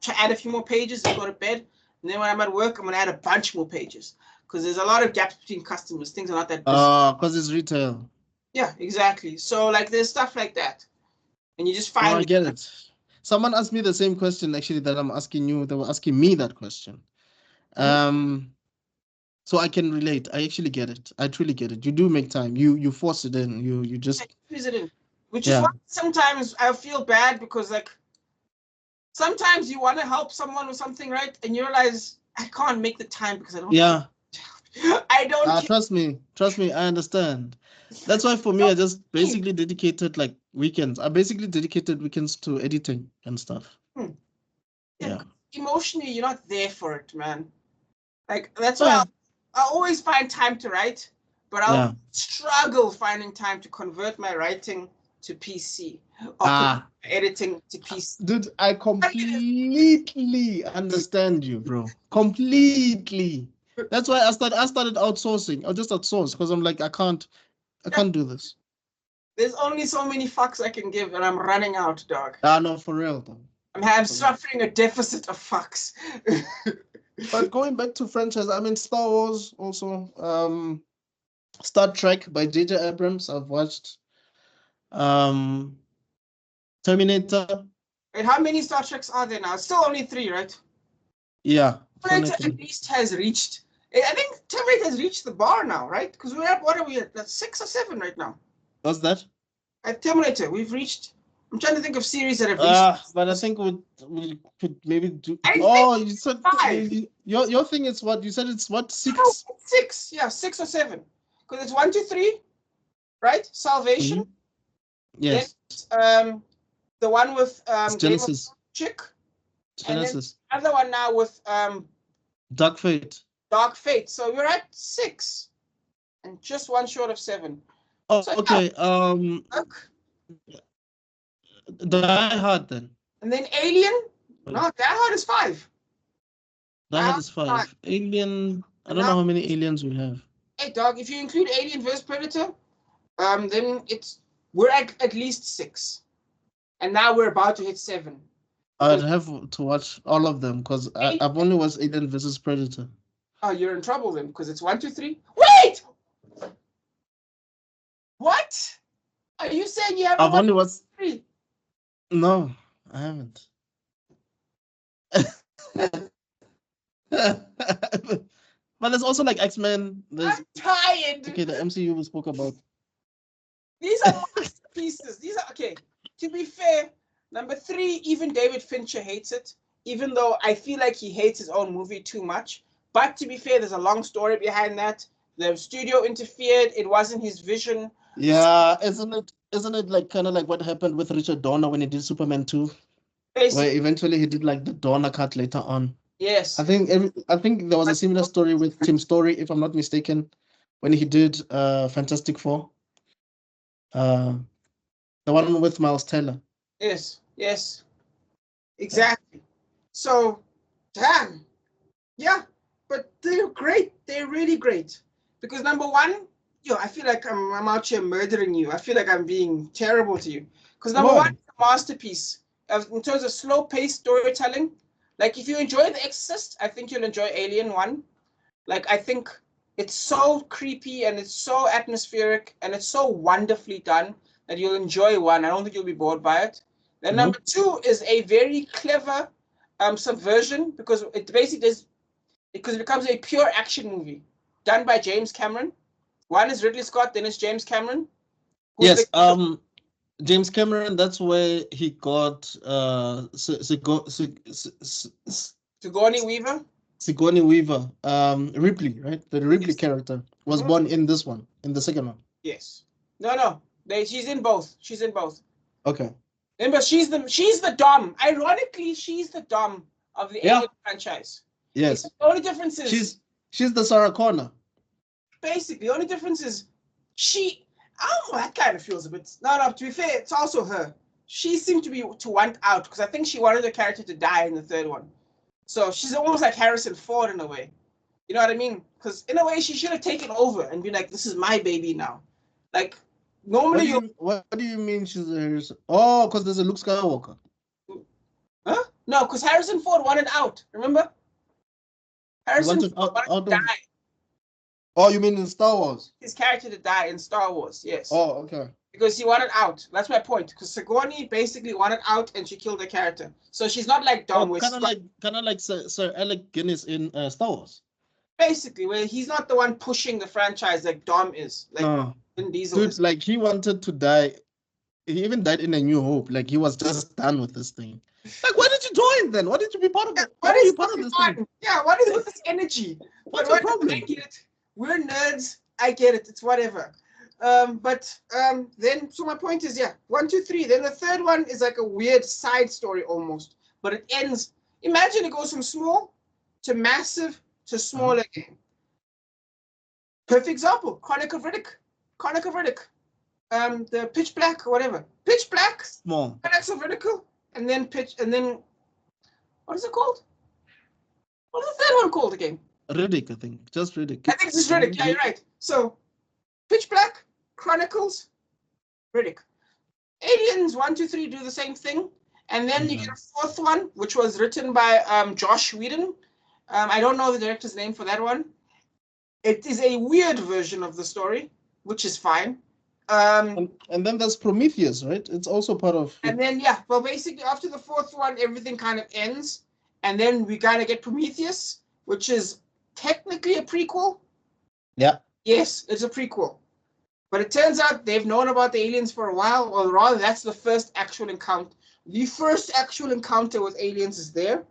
to add a few more pages and go to bed. And then when I'm at work, I'm going to add a bunch more pages because there's a lot of gaps between customers. Things are not that busy. Because it's retail. Yeah, exactly. So, like, there's stuff like that. And you just find... I get it. Someone asked me the same question, actually, that I'm asking you. They were asking me that question. So I can relate. I actually get it. I truly get it. You do make time. You force it in. You just squeeze it in. Which is why sometimes I feel bad because, like, sometimes you want to help someone with something, right? And you realize I can't make the time because I don't. Yeah. I don't. Trust me, I understand. That's why for me, I just basically dedicated like weekends. I basically dedicated weekends to editing and stuff. Yeah. Emotionally, you're not there for it, man. Like that's why I always find time to write, but I'll struggle finding time to convert my writing to PC or editing to PC. Dude, I completely understand you, bro. Completely. That's why I started outsourcing. I'll just outsource because I'm like, I can't do this. There's only so many fucks I can give, and I'm running out, dog. No, for real, though. I'm suffering a deficit of fucks. But going back to franchise, I mean, Star Wars also. Star Trek by J.J. Abrams, I've watched. Terminator. And how many Star Treks are there now? It's still only 3, right? Yeah. Terminator at least has reached. I think Terminator has reached the bar now, right? Because we're at, what are we at? 6 or 7 right now. What's that? At Terminator, we've reached. I'm trying to think of series that have reached. But I think we could maybe do. You said 5. Your thing is what you said. It's what 6? No, 6. Yeah, 6 or 7. Because it's 1, 2, 3, right? Salvation. Yes. Then, the one with Genesis. Chick. Genesis. And then another one now with Dark Fate. Dark Fate. So we're at 6, and just one short of 7. Oh, so, okay. Die Hard then. And then Alien. No, Die Hard is 5. Die Hard is 5. Alien. I don't know how many aliens we have. Hey, dog. If you include Alien vs Predator, then we're at least 6, and now we're about to hit 7. I'd have to watch all of them because I've only watched Alien vs Predator. Oh, you're in trouble then because it's 1, 2, 3. Wait! What? Are you saying you haven't I've only watched 3? No, I haven't. But there's also like X-Men. I'm tired. Okay, the MCU we spoke about. These are masterpieces. These are okay. To be fair, number 3, even David Fincher hates it, even though I feel like he hates his own movie too much. But to be fair, there's a long story behind that. The studio interfered. It wasn't his vision. Yeah, isn't it like kind of like what happened with Richard Donner when he did Superman 2? Basically. Where eventually he did like the Donner cut later on. Yes. I think there was a similar story with Tim Story, if I'm not mistaken, when he did Fantastic Four. The one with Miles Teller. Yes. Exactly. So, damn. Yeah, but they're great. They're really great. Because number 1, I feel like I'm out here murdering you. I feel like I'm being terrible to you. Because number 1 is a masterpiece in terms of slow-paced storytelling. Like, if you enjoy The Exorcist, I think you'll enjoy Alien 1. Like, I think it's so creepy and it's so atmospheric and it's so wonderfully done that you'll enjoy 1. I don't think you'll be bored by it. Then number 2 is a very clever subversion because it basically because it becomes a pure action movie done by James Cameron. 1 is Ridley Scott, then it's James Cameron. Yes, James Cameron, that's where he got Sigourney Weaver. Sigourney Weaver, Ripley, right? The Ripley character was born in this one, in the second one. Yes. No. She's in both. Okay. Remember, she's the Dom. Ironically, she's the Dom of the Alien franchise. Yes. The only difference is she's the Sarah Connor. Basically, the only difference is I don't know, that kind of feels a bit. No, to be fair, it's also her. She seemed to want out because I think she wanted the character to die in the 3rd one. So she's almost like Harrison Ford in a way. You know what I mean? Because in a way, she should have taken over and been like, this is my baby now. Like, normally what do you mean she's Harrison? Oh, because there's a Luke Skywalker. Huh? No, because Harrison Ford wanted out. Remember? Harrison Ford wanted to die. Oh, you mean in Star Wars? His character to die in Star Wars, yes. Oh, okay. Because he wanted out. That's my point. Because Sigourney basically wanted out and she killed the character. So she's not like Dom. Kind of like Sir Alec Guinness in Star Wars. Basically, where he's not the one pushing the franchise like Dom is. Like Vin Diesel. Dude, like he wanted to die He even died in A New Hope. Like he was just done with this thing. Like, why did you join then? Why did you be part of it? Why What were is you part of going this on? thing? Yeah, what is with this energy? What's But your problem? I get it. We're nerds. I get it. It's whatever. Then so my point is, yeah, 1, 2, 3. Then the third one is like a weird side story almost, but it ends. Imagine it goes from small to massive to smaller again. Perfect example: Chronic of Riddick. Chronic of Riddick. The Pitch Black or whatever. Pitch Black. Small. Chronics of Riddick, and then what is it called? What is the third one called again? Riddick, I think. Just Riddick. I think it's just Riddick. Yeah, you're right. So, Pitch Black, Chronicles, Riddick. Aliens 1, 2, 3 do the same thing, and then you get a fourth one, which was written by Josh Whedon. I don't know the director's name for that one. It is a weird version of the story, which is fine. And then there's Prometheus, right? It's also part of. And then yeah, well, basically after the fourth one, everything kind of ends, and then we kind of get Prometheus, which is technically a prequel. Yeah. Yes, it's a prequel. But it turns out they've known about the aliens for a while, or rather, that's the first actual encounter. The first actual encounter with aliens is there.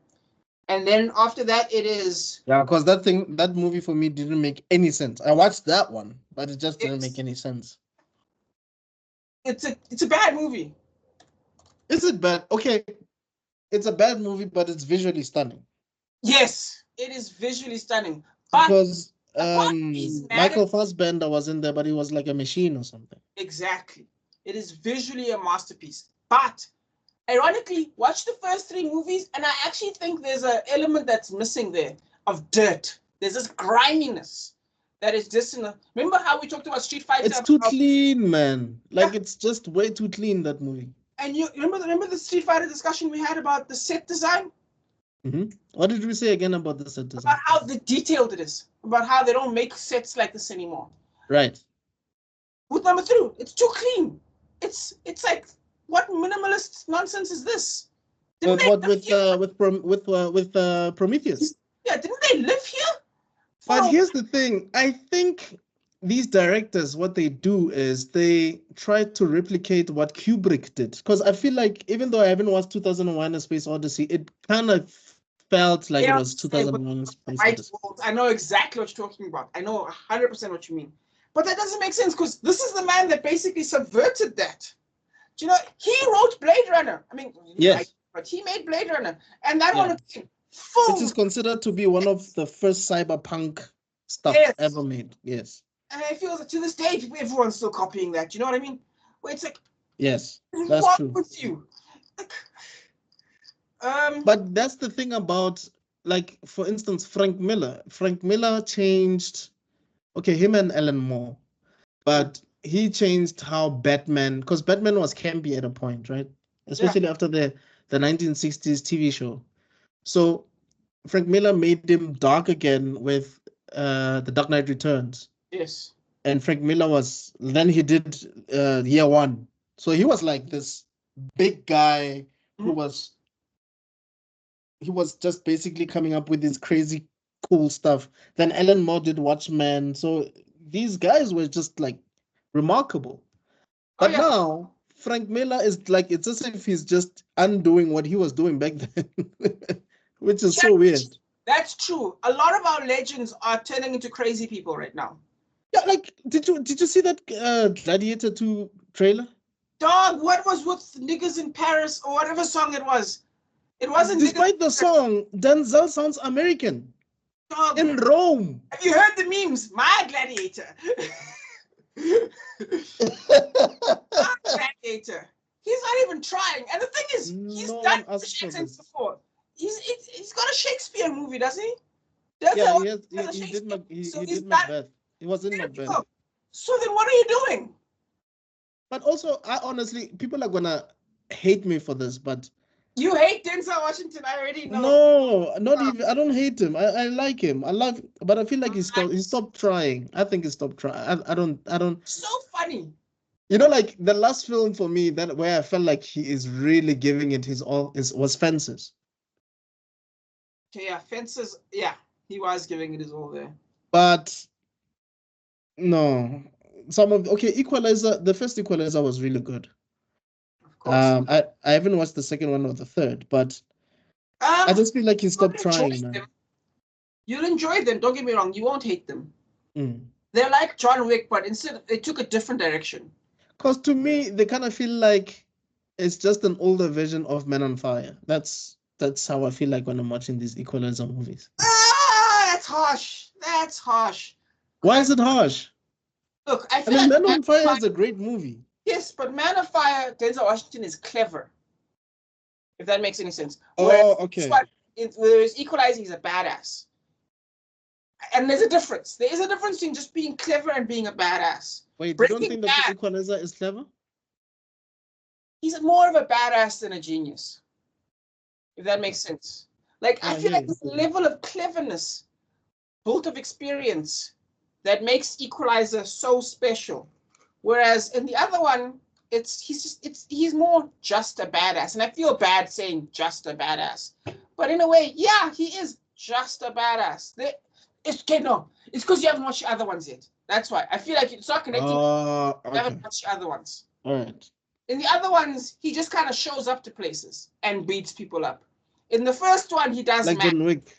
And then after that, it is... Yeah, because that movie for me didn't make any sense. I watched that one, but it just didn't make any sense. It's a bad movie. Is it bad? Okay, it's a bad movie, but it's visually stunning. Yes, it is visually stunning. But because Michael Fassbender was in there, but he was like a machine or something. Exactly. It is visually a masterpiece. But ironically, watch the first 3 movies, and I actually think there's an element that's missing there of dirt. There's this griminess that is just in the... Remember how we talked about Street Fighter? It's too clean, man. Like, it's just way too clean, that movie. And you remember the Street Fighter discussion we had about the set design? Mm-hmm. What did we say again about the set design? About how detailed it is. About how they don't make sets like this anymore. Right. With number 3, it's too clean. It's like, what minimalist nonsense is this? With Prometheus? Yeah, didn't they live here? But here's the thing. I think these directors, what they do is they try to replicate what Kubrick did. Because I feel like, even though I haven't watched 2001: A Space Odyssey, it kind of felt like it was 2001: A Space Odyssey. I know exactly what you're talking about. I know 100% what you mean. But that doesn't make sense, because this is the man that basically subverted that. Do you know, he wrote Blade Runner. I mean, yes, but he made Blade Runner. And that one, it is considered to be one of the first cyberpunk stuff ever made. Yes. And I feel that to this day, everyone's still copying that. Do you know what I mean? Where it's like, yes, that's true. With you? Like, but that's the thing about, like, for instance, Frank Miller. Frank Miller changed, okay, him and Alan Moore, but he changed how Batman, because Batman was campy at a point, right? Especially after the 1960s TV show. So Frank Miller made him dark again with The Dark Knight Returns. Yes. And Frank Miller then he did Year One. So he was like this big guy who was just basically coming up with this crazy cool stuff. Then Alan Moore did Watchmen. So these guys were just like remarkable. But now Frank Miller is like, it's as if he's just undoing what he was doing back then, which is so weird. That's true. A lot of our legends are turning into crazy people right now. Yeah, like, did you see that Gladiator 2 trailer? Dog, what was with Niggas in Paris or whatever song it was? It wasn't. Despite the song, Denzel sounds American. Dog, in Rome. Have you heard the memes? My Gladiator. My Gladiator. He's not even trying. And the thing is, he's done shit since before. He's got a Shakespeare movie, doesn't he? He did Macbeth. He was in Macbeth. So then what are you doing? But also, I honestly, people are gonna hate me for this, but you hate Denzel Washington, I already know. No, not even. I don't hate him. I like him. I love, but I feel like he stopped trying. I think he stopped trying. I don't. So funny. You know, like the last film for me that where I felt like he is really giving it his all was Fences. Okay, yeah, Fences. Yeah, he was giving it his all there. But no, Equalizer. The first Equalizer was really good. course. I haven't watched the second one or the third, but I just feel like he stopped trying now. You'll enjoy them. Don't get me wrong. You won't hate them. Mm. They're like John Wick, but instead they took a different direction. Because to me, they kind of feel like it's just an older version of Men on Fire. That's how I feel like when I'm watching these Equalizer movies. That's harsh. That's harsh. Why is it harsh? Look, I I feel mean, like Men on Fire is a great movie. Yes, but Man of Fire, Denzel Washington is clever. If that makes any sense. Oh, okay. Whereas Equalizer, he's a badass. And there's a difference. There is a difference between just being clever and being a badass. Wait, you don't think that the Equalizer is clever? He's more of a badass than a genius. If that makes sense. Like, I feel like this level of cleverness, built of experience, that makes Equalizer so special. Whereas in the other one, he's more just a badass. And I feel bad saying just a badass. But in a way, yeah, he is just a badass. It's because you haven't watched the other ones yet. That's why. I feel like it's not connecting. Okay. You haven't watched the other ones. All right. In the other ones, he just kind of shows up to places and beats people up. In the first one, he does like John Wick.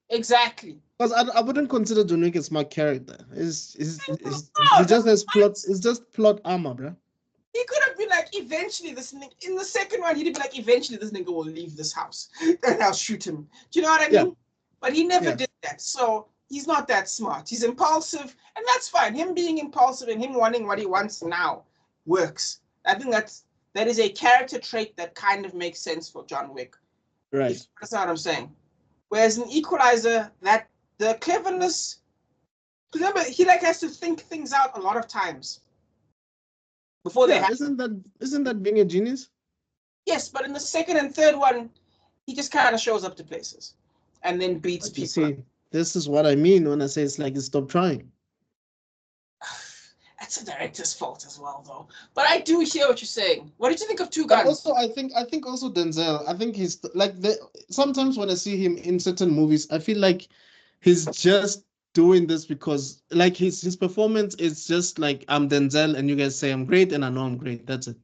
Exactly. Because I wouldn't consider John Wick a smart character. He just has plot. It's just plot armor, bro. He could have been like, eventually this nigga, in the second one, he'd be like, eventually this nigga will leave this house and I'll shoot him. Do you know what I mean? Yeah. But he never did that. So he's not that smart. He's impulsive, and that's fine. Him being impulsive and him wanting what he wants now works. I think that is a character trait that kind of makes sense for John Wick. Right. That's not what I'm saying. Whereas in Equalizer, that the cleverness, remember, he has to think things out a lot of times before they happen. Isn't that being a genius? Yes, but in the second and third one, he just kind of shows up to places and then beats people. See, this is what I mean when I say it's like stop trying. That's the director's fault as well, though. But I do hear what you're saying. What did you think of Two Guns? Also, I think also Denzel. I think he's like sometimes when I see him in certain movies, I feel like he's just doing this because like his performance is just like I'm Denzel and you guys say I'm great and I know I'm great. That's it.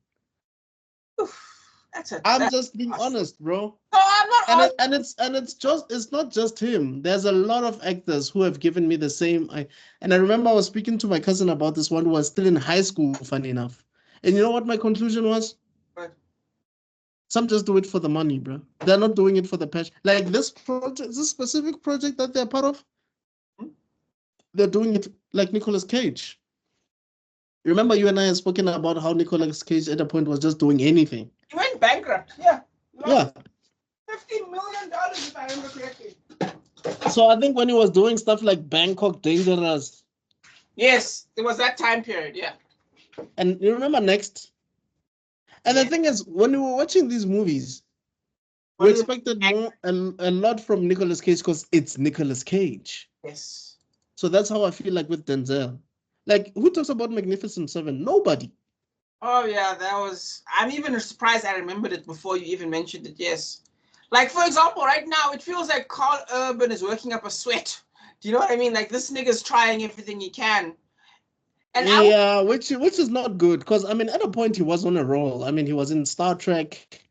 I'm just being honest, bro. No, I'm not. It's not just him. There's a lot of actors who have given me the same. And I remember I was speaking to my cousin about this one who was still in high school, funny enough. And you know what my conclusion was? What? Some just do it for the money, bro. They're not doing it for the passion. Like this specific project that they're part of, they're doing it like Nicolas Cage. Remember, you and I have spoken about how Nicolas Cage at a point was just doing anything. He went bankrupt. Yeah. Yeah. $50 million, if I remember correctly. So I think when he was doing stuff like Bangkok Dangerous. Yes, it was that time period. Yeah. And you remember Next? And the thing is, when we were watching these movies, we expected a lot from Nicolas Cage because it's Nicolas Cage. Yes. So that's how I feel like with Denzel. Like, who talks about Magnificent Seven? Nobody. Oh, yeah, I'm even surprised I remembered it before you even mentioned it, yes. Like, for example, right now, it feels like Carl Urban is working up a sweat. Do you know what I mean? Like, this nigga's trying everything he can. And yeah, which is not good, because, I mean, at a point, he was on a roll. I mean, he was in Star Trek.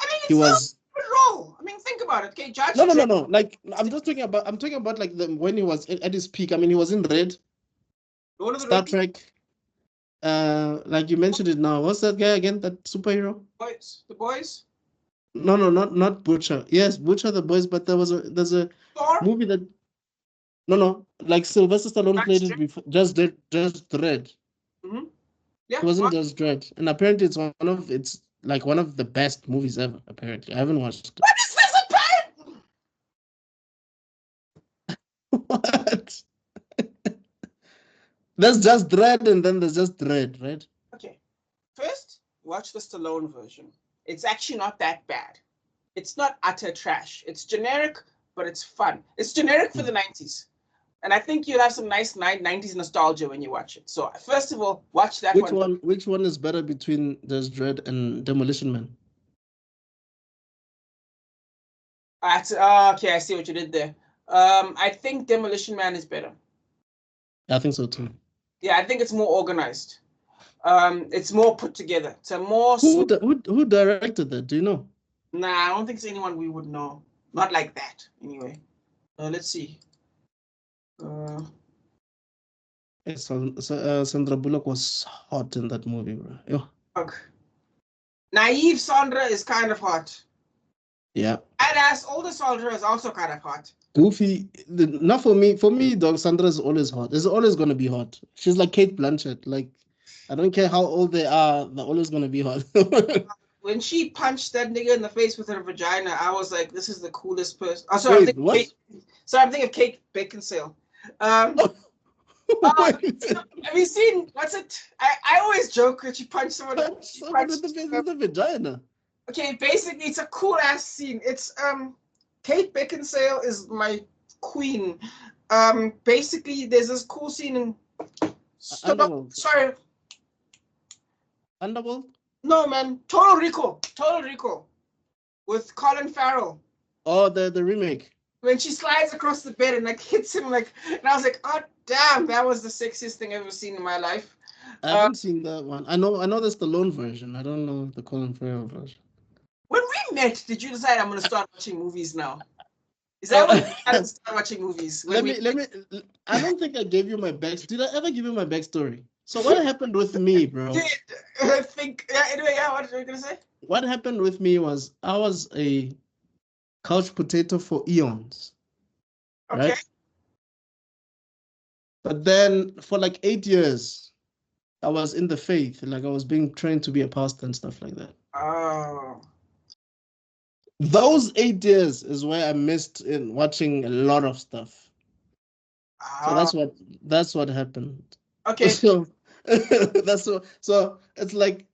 I mean, he was a role. I mean, think about it, okay? Judge No. Like, I'm talking about, like, when he was at his peak. I mean, he was in Red. Star Trek. Like you mentioned it now. What's that guy again? That superhero? The Boys? No, not Butcher. Yes, Butcher, The Boys, but there's a movie that like Sylvester Stallone played it before. Just Dredd. Mm-hmm. Yeah. It wasn't just Dredd. And apparently it's one of the best movies ever, apparently. I haven't watched it. What is this about? What? There's just Dredd and then there's just Dredd, right? Okay. First, watch the Stallone version. It's actually not that bad. It's not utter trash. It's generic, but it's fun. It's generic for the 90s. And I think you'll have some nice 90s nostalgia when you watch it. So, first of all, watch that one. Which one is better between There's Dredd and Demolition Man? Okay, I see what you did there. I think Demolition Man is better. I think so too. Yeah, I think it's more organized. It's more put together. It's a more Who directed that? Do you know? Nah, I don't think it's anyone we would know. Not like that, anyway. Let's see. Sandra Bullock was hot in that movie, bro. Yeah. Naive Sandra is kind of hot. Yeah. Badass older Sandra is also kind of hot. Goofy, not for me. For me, dog, Sandra is always hot. It's always gonna be hot. She's like Kate Blanchett. Like, I don't care how old they are, they're always gonna be hot. When she punched that nigga in the face with her vagina, I was like, "This is the coolest person." Oh, sorry, I'm thinking of Kate Beckinsale. Have you seen what's it? I always joke that she punched someone in the face with the vagina. Okay, basically, it's a cool ass scene. It's Kate Beckinsale is my queen. Basically, there's this cool scene in Underworld. Sorry. Underworld? No, man. Total Recall. With Colin Farrell. Oh, the remake. When she slides across the bed and like hits him and I was like, oh damn, that was the sexiest thing I've ever seen in my life. I haven't seen that one. I know that's the Stallone version. I don't know the Colin Farrell version. When we met, did you decide I'm gonna start watching movies now? Is that what you decided to start watching movies? Let me. I don't think I gave you my backstory. Did I ever give you my backstory? So what happened with me, bro? I think. Yeah. Anyway, yeah. What are you gonna say? What happened with me was I was a couch potato for eons. Okay. Right? But then for like 8 years, I was in the faith. Like I was being trained to be a pastor and stuff like that. Oh. Those 8 years is where I missed in watching a lot of stuff. So that's what happened. Okay. So so it's like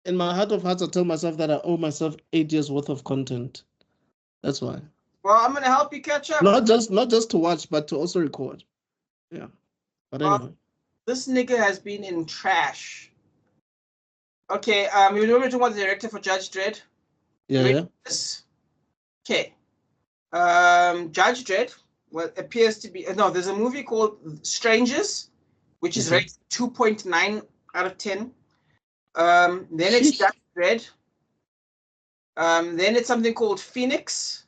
in my heart of hearts I tell myself that I owe myself 8 years worth of content. That's why. Well, I'm gonna help you catch up. Not just to watch, but to also record. Yeah. But anyway. This nigga has been in trash. Okay, you remember talking about the director for Judge Dredd? Yeah. Okay. Judge Dredd, what appears to be there's a movie called Strangers, which is rated 2.9 out of 10. Then it's Judge Dredd. Then it's something called Phoenix.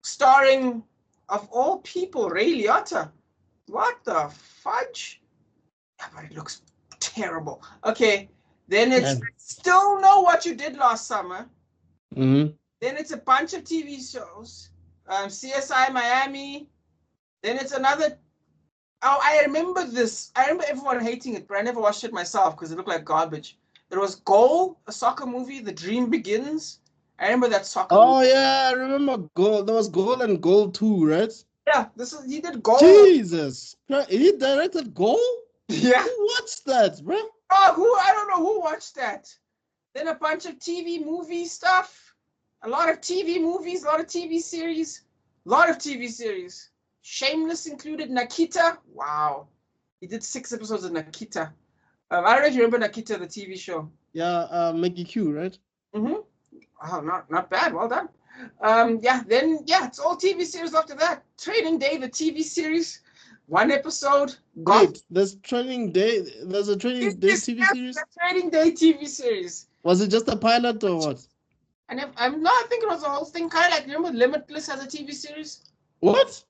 Starring, of all people, Ray Liotta. What the fudge? Yeah, but it looks terrible. Okay, then it's Still Know What You Did Last Summer. Mm-hmm. Then it's a bunch of TV shows. CSI Miami. Then it's another. Oh, I remember this. I remember everyone hating it, but I never watched it myself because it looked like garbage. There was Goal, a soccer movie, The Dream Begins. I remember that soccer movie. Yeah, I remember Goal. There was Goal and Goal 2, right? Yeah, he did Goal. Jesus. He directed Goal? Yeah. Who watched that, bro? Oh, I don't know who watched that. Then a bunch of TV movie stuff. A lot of TV movies, a lot of TV series. Shameless included. Nikita. Wow. He did 6 episodes of Nikita. I don't know if you remember Nikita, the TV show. Yeah, Maggie Q, right? Mm-hmm. Oh, not bad. Well done. It's all TV series after that. Training Day, the TV series. 1 episode. Wait, there's Training Day. There's a Training Day TV series? The Training Day TV series. Was it just a pilot or what? I think it was the whole thing. Kind of like, remember Limitless has a TV series? What?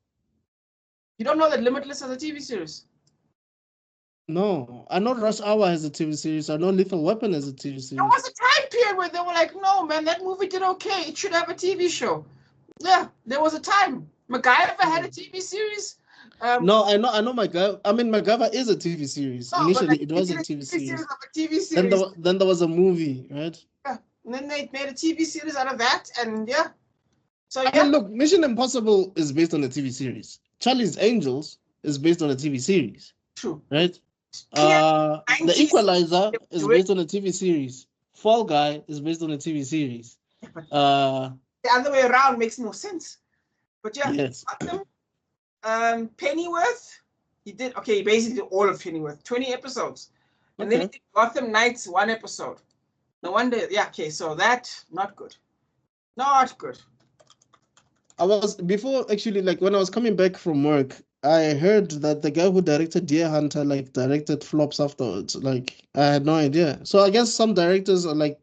You don't know that Limitless has a TV series? No, I know Rush Hour has a TV series. I know Lethal Weapon has a TV series. There was a time period where they were like, no, man, that movie did okay. It should have a TV show. Yeah, there was a time. MacGyver had a TV series. No, I know MacGyver. I mean, MacGyver is a TV series. No, Initially, it was a TV series. Then there was a movie, right? Yeah, and then they made a TV series out of that, and yeah. So I mean, look, Mission Impossible is based on a TV series. Charlie's Angels is based on a TV series. True. Right? The Equalizer is based on a TV series. Fall Guy is based on a TV series. The other way around makes no sense. But yeah, yes. Pennyworth, he basically did all of Pennyworth, 20 episodes. And then he did Gotham Knights, 1 episode. No wonder, so that, not good. Not good. I was, before actually, like when I was coming back from work, I heard that the guy who directed Deer Hunter like directed flops afterwards. Like I had no idea. So I guess some directors are like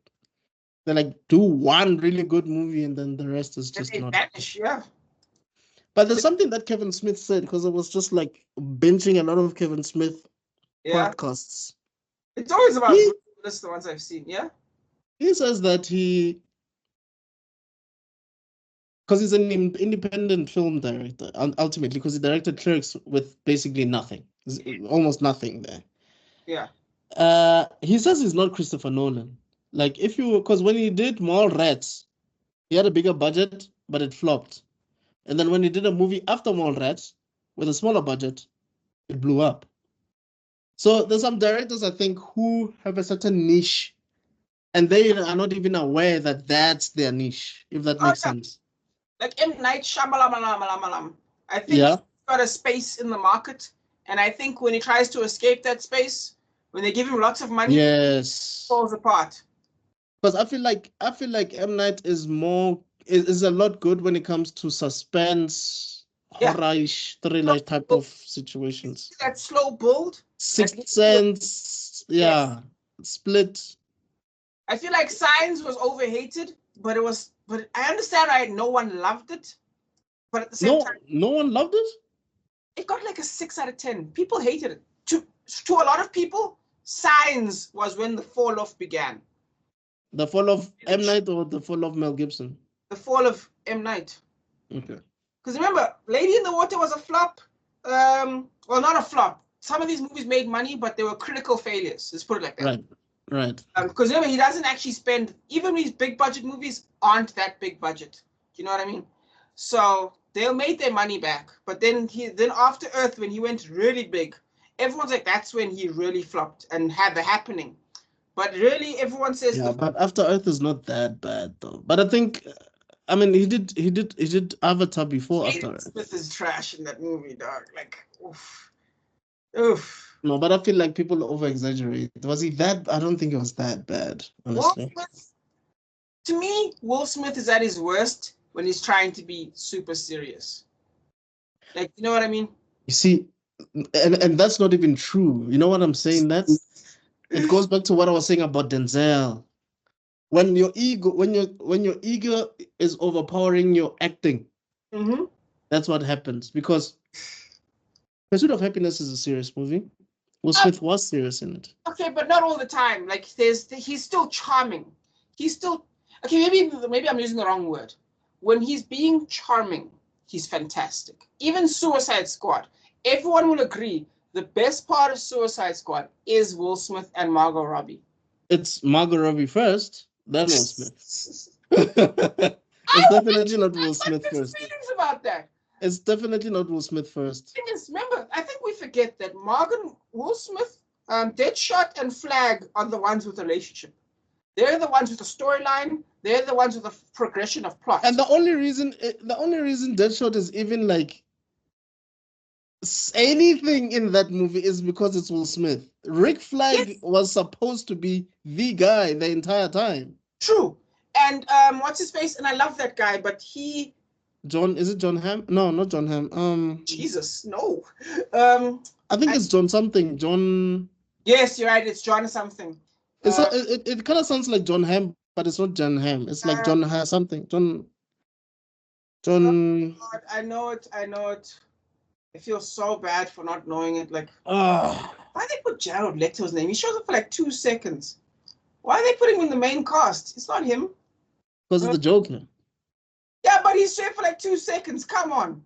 they like do one really good movie and then the rest is And just they not. vanish, yeah. But there's something that Kevin Smith said because I was just like binging a lot of Kevin Smith Yeah. podcasts. It's always about He Bruce Willis, the ones I've seen, yeah? he says that because he's an independent film director ultimately because he directed Clerks with basically nothing, almost nothing there. Yeah. He says he's not Christopher Nolan. Like if you because when he did Mallrats, he had a bigger budget, but it flopped. And then when he did a movie after Mallrats with a smaller budget, it blew up. So there's some directors I think who have a certain niche, and they are not even aware that that's their niche, if that Oh, makes yeah. sense. Like M. Night Shyamalan. I think Yeah. he's got a space in the market, and I think when he tries to escape that space, when they give him lots of money, Yes. it falls apart. Because I feel like M. Night is a lot good when it comes to suspense, Yeah. horror-ish, thriller type of situations. That slow build. Sixth Sense, yeah. Split. I feel like Signs was overhated, but I understand why no one loved it. But at the same time, No one loved it? it got like a 6 out of 10. People hated it. To a lot of people, Signs was when the fall off began. The fall of M. Night or the fall of Mel Gibson? The fall of M. Night. Okay. Because remember, Lady in the Water was a flop. Well, not a flop. Some of these movies made money, but they were critical failures. Let's put it like that. Right. Because remember, he doesn't actually spend, even these big budget movies aren't that big budget. Do you know what I mean? So they made their money back. But then After Earth, when he went really big, everyone's like, that's when he really flopped and had the happening. But really, everyone says but After Earth is not that bad though. But I think, I mean, he did Avatar before After Earth. Smith is trash in that movie, dog. Like, oof. No, but I feel like people over exaggerate. Was he that? I don't think it was that bad, honestly. To me, Will Smith is at his worst when he's trying to be super serious. Like, you know what I mean? You see, and that's not even true. You know what I'm saying? It goes back to what I was saying about Denzel. When your ego is overpowering your acting, that's what happens. Because Pursuit of Happiness is a serious movie. Will Smith was serious in it. Okay, but not all the time. Like he's still charming. He's still maybe I'm using the wrong word. When he's being charming, he's fantastic. Even Suicide Squad. Everyone will agree the best part of Suicide Squad is Will Smith and Margot Robbie. It's Margot Robbie first, then Will Smith. It's definitely not Will Smith first. Feelings about that. It's definitely not Will Smith first. Remember, I think we forget that Will Smith, Deadshot, and Flag are the ones with the relationship. They're the ones with the storyline. They're the ones with the progression of plot. And the only reason Deadshot is even like anything in that movie is because it's Will Smith. Rick Flag was supposed to be the guy the entire time. True. And what's his face? And I love that guy, but he... Is it John Hamm? No, not John Hamm. Jesus, no. I think it's John something. John... Yes, you're right. It's John something. It kind of sounds like John Hamm, but it's not John Hamm. It's like John something. John... Oh God, I know it. I feel so bad for not knowing it. Like, why they put Jared Leto's name? He shows up for like 2 seconds. Why are they putting him in the main cast? It's not him. Because it's the Joker. Yeah, but he's there for like 2 seconds. Come on.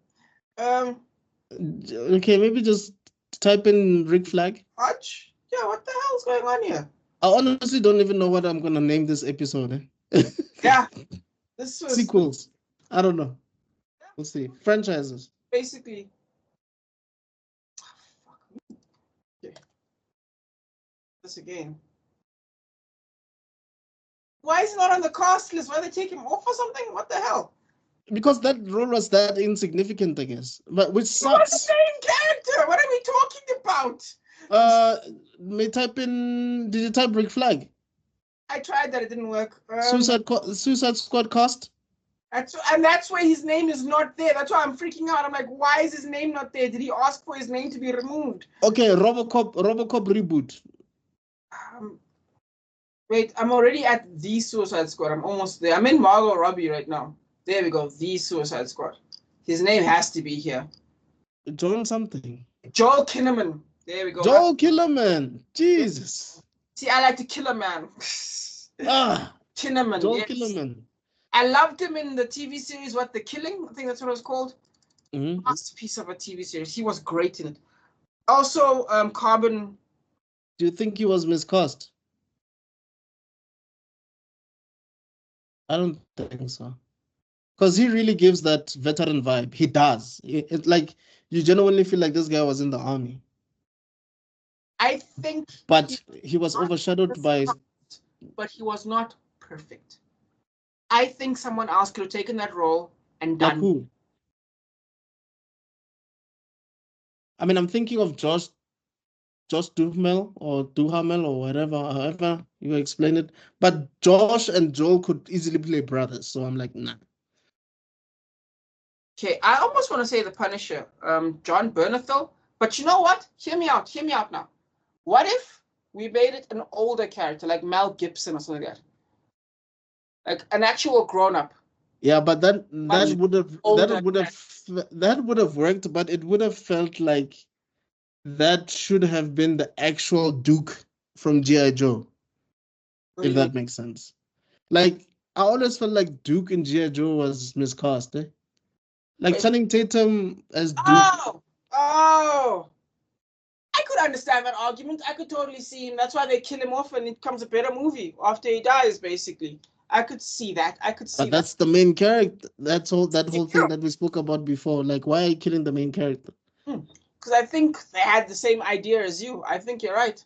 Okay, maybe just type in Rick Flag. Hutch? Yeah, what the hell's going on here? I honestly don't even know what I'm gonna name this episode. Yeah. This was sequels. I don't know. We'll see. Franchises. Basically. Oh, fuck. Okay. This again. Why is he not on the cast list? Why they take him off or something? What the hell? Because that role was that insignificant, I guess. But which sucks. He was the main character. What are we talking about? Did you type Rick Flag? I tried that. It didn't work. Suicide Squad cast? That's why his name is not there. That's why I'm freaking out. I'm like, why is his name not there? Did he ask for his name to be removed? Okay, RoboCop reboot. Wait, I'm already at the Suicide Squad. I'm almost there. I'm in Margot Robbie right now. There we go. The Suicide Squad. His name has to be here. Joel something. Joel Kinnaman. There we go. Joel Kinnaman. Jesus. See, I like to kill a man. Kinnaman. Joel yes. Kinnaman. I loved him in the TV series, What, The Killing? I think that's what it was called. Mm-hmm. Masterpiece of a TV series. He was great in it. Also, Carbon. Do you think he was miscast? I don't think so. Because he really gives that veteran vibe. He does. It's like you genuinely feel like this guy was in the army. I think. But he was overshadowed by. But he was not perfect. I think someone else could have taken that role and done. Who? I mean, I'm thinking of Josh Duhamel or whatever, however you explain it. But Josh and Joel could easily play brothers. So I'm like, nah. Okay, I almost want to say the Punisher, John Bernthal. But you know what? Hear me out now. What if we made it an older character, like Mel Gibson or something like that? Like an actual grown-up. Yeah, but that would have worked, but it would have felt like that should have been the actual Duke from G.I. Joe. If that makes sense. Like, I always felt like Duke in G.I. Joe was miscast, eh? Like Channing Tatum as Duke. Oh! I could understand that argument. I could totally see him. That's why they kill him off and it becomes a better movie after he dies, basically. I could see that. But that's the main character. That whole thing that we spoke about before. Like, why are you killing the main character? Because I think they had the same idea as you. I think you're right.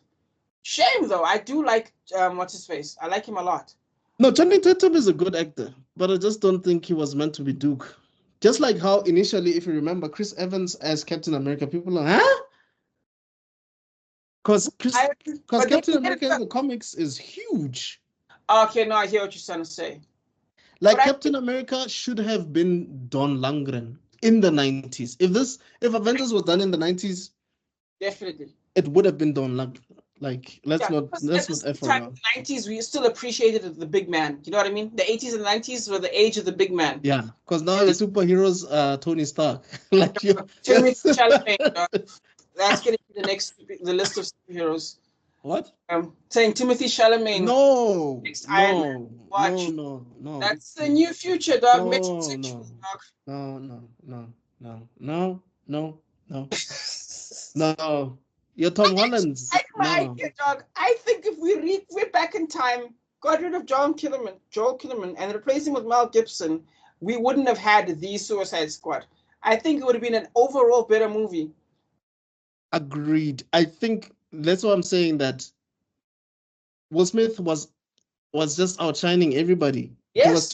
Shame, though. I do like, what's his face? I like him a lot. No, Channing Tatum is a good actor, but I just don't think he was meant to be Duke. Just like how initially, if you remember, Chris Evans as Captain America, people are like, huh? Because Captain America in the comics is huge. Okay, no, I hear what you're trying to say. Like, Captain America should have been Don Lundgren in the 90s. If Avengers was done in the 90s, definitely it would have been Don Lundgren. Like, let's not F around. In the 90s, we still appreciated the big man. You know what I mean? The 80s and 90s were the age of the big man. Yeah, because now the superheroes are Tony Stark. Like, Timothy Chalamet. That's going to be the list of superheroes. What? Saying Timothy Chalamet. No. Watch. No. That's the new future, dog. No. No. You're Tom Holland. Idea, dog. I think if we went back in time, got rid of Joel Kinnaman, and replaced him with Mel Gibson, we wouldn't have had the Suicide Squad. I think it would have been an overall better movie. Agreed. I think that's what I'm saying, that Will Smith was just outshining everybody. Yes.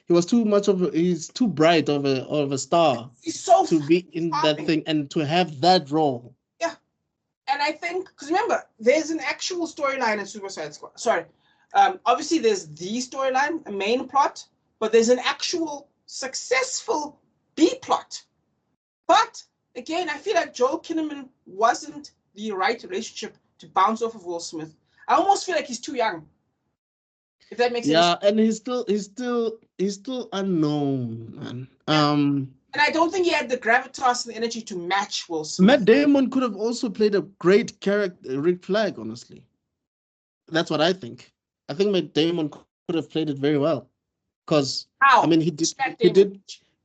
He's too bright of a star. He's so to be in that thing and to have that role. Yeah. And I think, because remember, there's an actual storyline in Suicide Squad. Sorry. Obviously there's the storyline, a main plot, but there's an actual successful B plot. But again, I feel like Joel Kinnaman wasn't the right relationship to bounce off of Will Smith. I almost feel like he's too young. If that makes sense. Yeah, and he's still unknown, man. Yeah. And I don't think he had the gravitas and the energy to match Will Smith. Matt Damon could have also played a great character, Rick Flag, honestly. That's what I think. I think Matt Damon could have played it very well. Because, I mean, he did.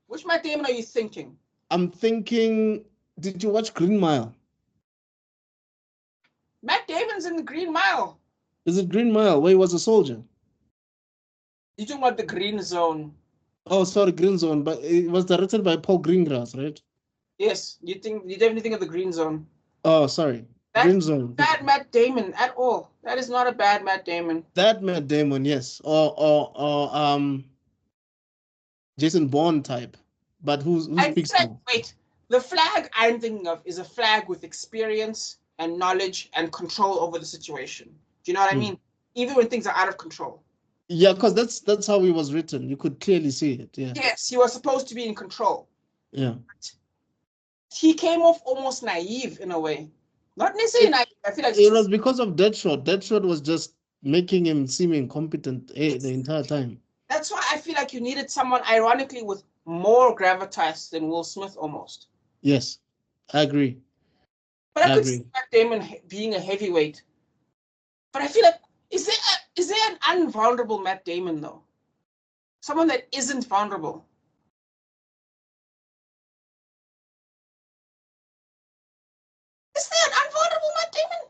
Which Matt Damon are you thinking? I'm thinking, did you watch Green Mile? Matt Damon's in the Green Mile. Is it Green Mile, where he was a soldier? You're talking about the Green Zone. Oh, sorry, Green Zone, but it was directed by Paul Greengrass, right? Yes, you definitely think of the Green Zone. Oh, sorry. Green Zone. Bad Matt Damon at all. That is not a bad Matt Damon. That Matt Damon, yes. Or Jason Bourne type. But who's big more? Wait, the Flag I'm thinking of is a Flag with experience and knowledge and control over the situation. Do you know what I mean? Even when things are out of control. Yeah, because that's how he was written. You could clearly see it. Yeah. Yes, he was supposed to be in control. Yeah. He came off almost naive in a way. Not necessarily naive. I feel like it was because of Deadshot. Deadshot was just making him seem incompetent the entire time. That's why I feel like you needed someone, ironically, with more gravitas than Will Smith almost. Yes, I agree. But I could see Matt Damon being a heavyweight. But I feel like, is there an unvulnerable Matt Damon, though? Someone that isn't vulnerable? Is there an unvulnerable Matt Damon?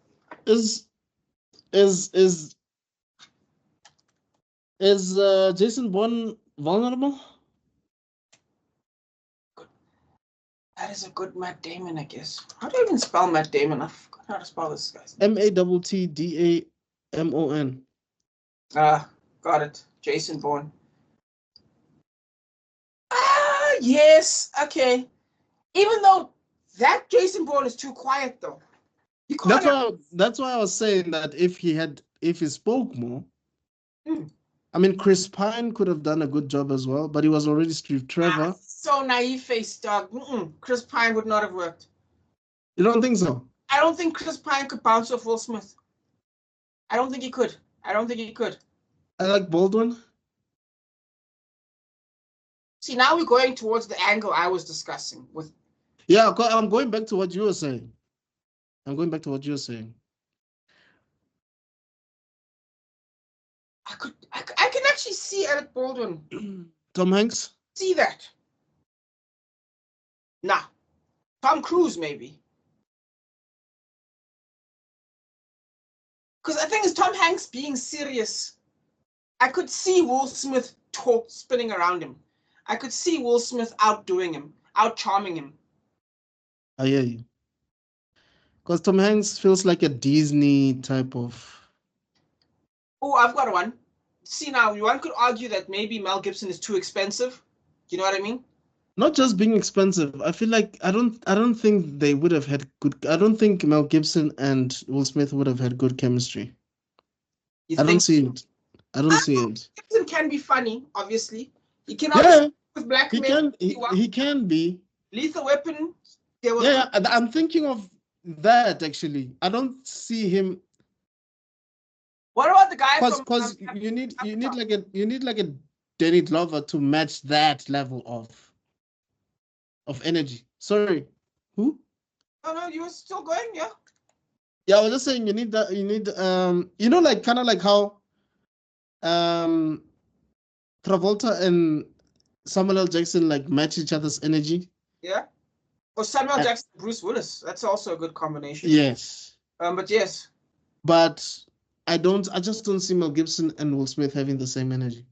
Is Jason Bourne vulnerable? That is a good Matt Damon, I guess. How do I even spell Matt Damon? I forgot how to spell this guy's name. MATTDAMON. Got it. Jason Bourne. Yes. Okay. Even though that Jason Bourne is too quiet, though. That's why I was saying that if he spoke more. I mean, Chris Pine could have done a good job as well, but he was already Steve Trevor. So naive-faced, dog. Chris Pine would not have worked. You don't think so? I don't think Chris Pine could bounce off Will Smith. I don't think he could. I like Baldwin. See, now we're going towards the angle I was discussing with. Yeah, I'm going back to what you were saying. I can actually see Alec Baldwin. Tom Hanks? See that? Nah. Tom Cruise, maybe. Because I think it's Tom Hanks being serious. I could see Will Smith spinning around him. I could see Will Smith outdoing him, out-charming him. I hear you. Because Tom Hanks feels like a Disney type of... Oh, I've got one. See, now, one could argue that maybe Mel Gibson is too expensive. You know what I mean? Not just being expensive. I feel like I don't think they would have had good... I don't think Mel Gibson and Will Smith would have had good chemistry. I don't see it. Gibson can be funny, obviously. He can also with black men. He can be. Lethal Weapon. I'm thinking of that actually. I don't see him. What about the guy from? Because you need like a Danny Glover to match that level of energy. Sorry, who? Oh no, you were still going, yeah. Yeah, I was just saying you need that. You need like kind of like how Travolta and Samuel L. Jackson like match each other's energy. Yeah. Or Samuel Jackson, Bruce Willis. That's also a good combination. Yes. But yes. But I just don't see Mel Gibson and Will Smith having the same energy.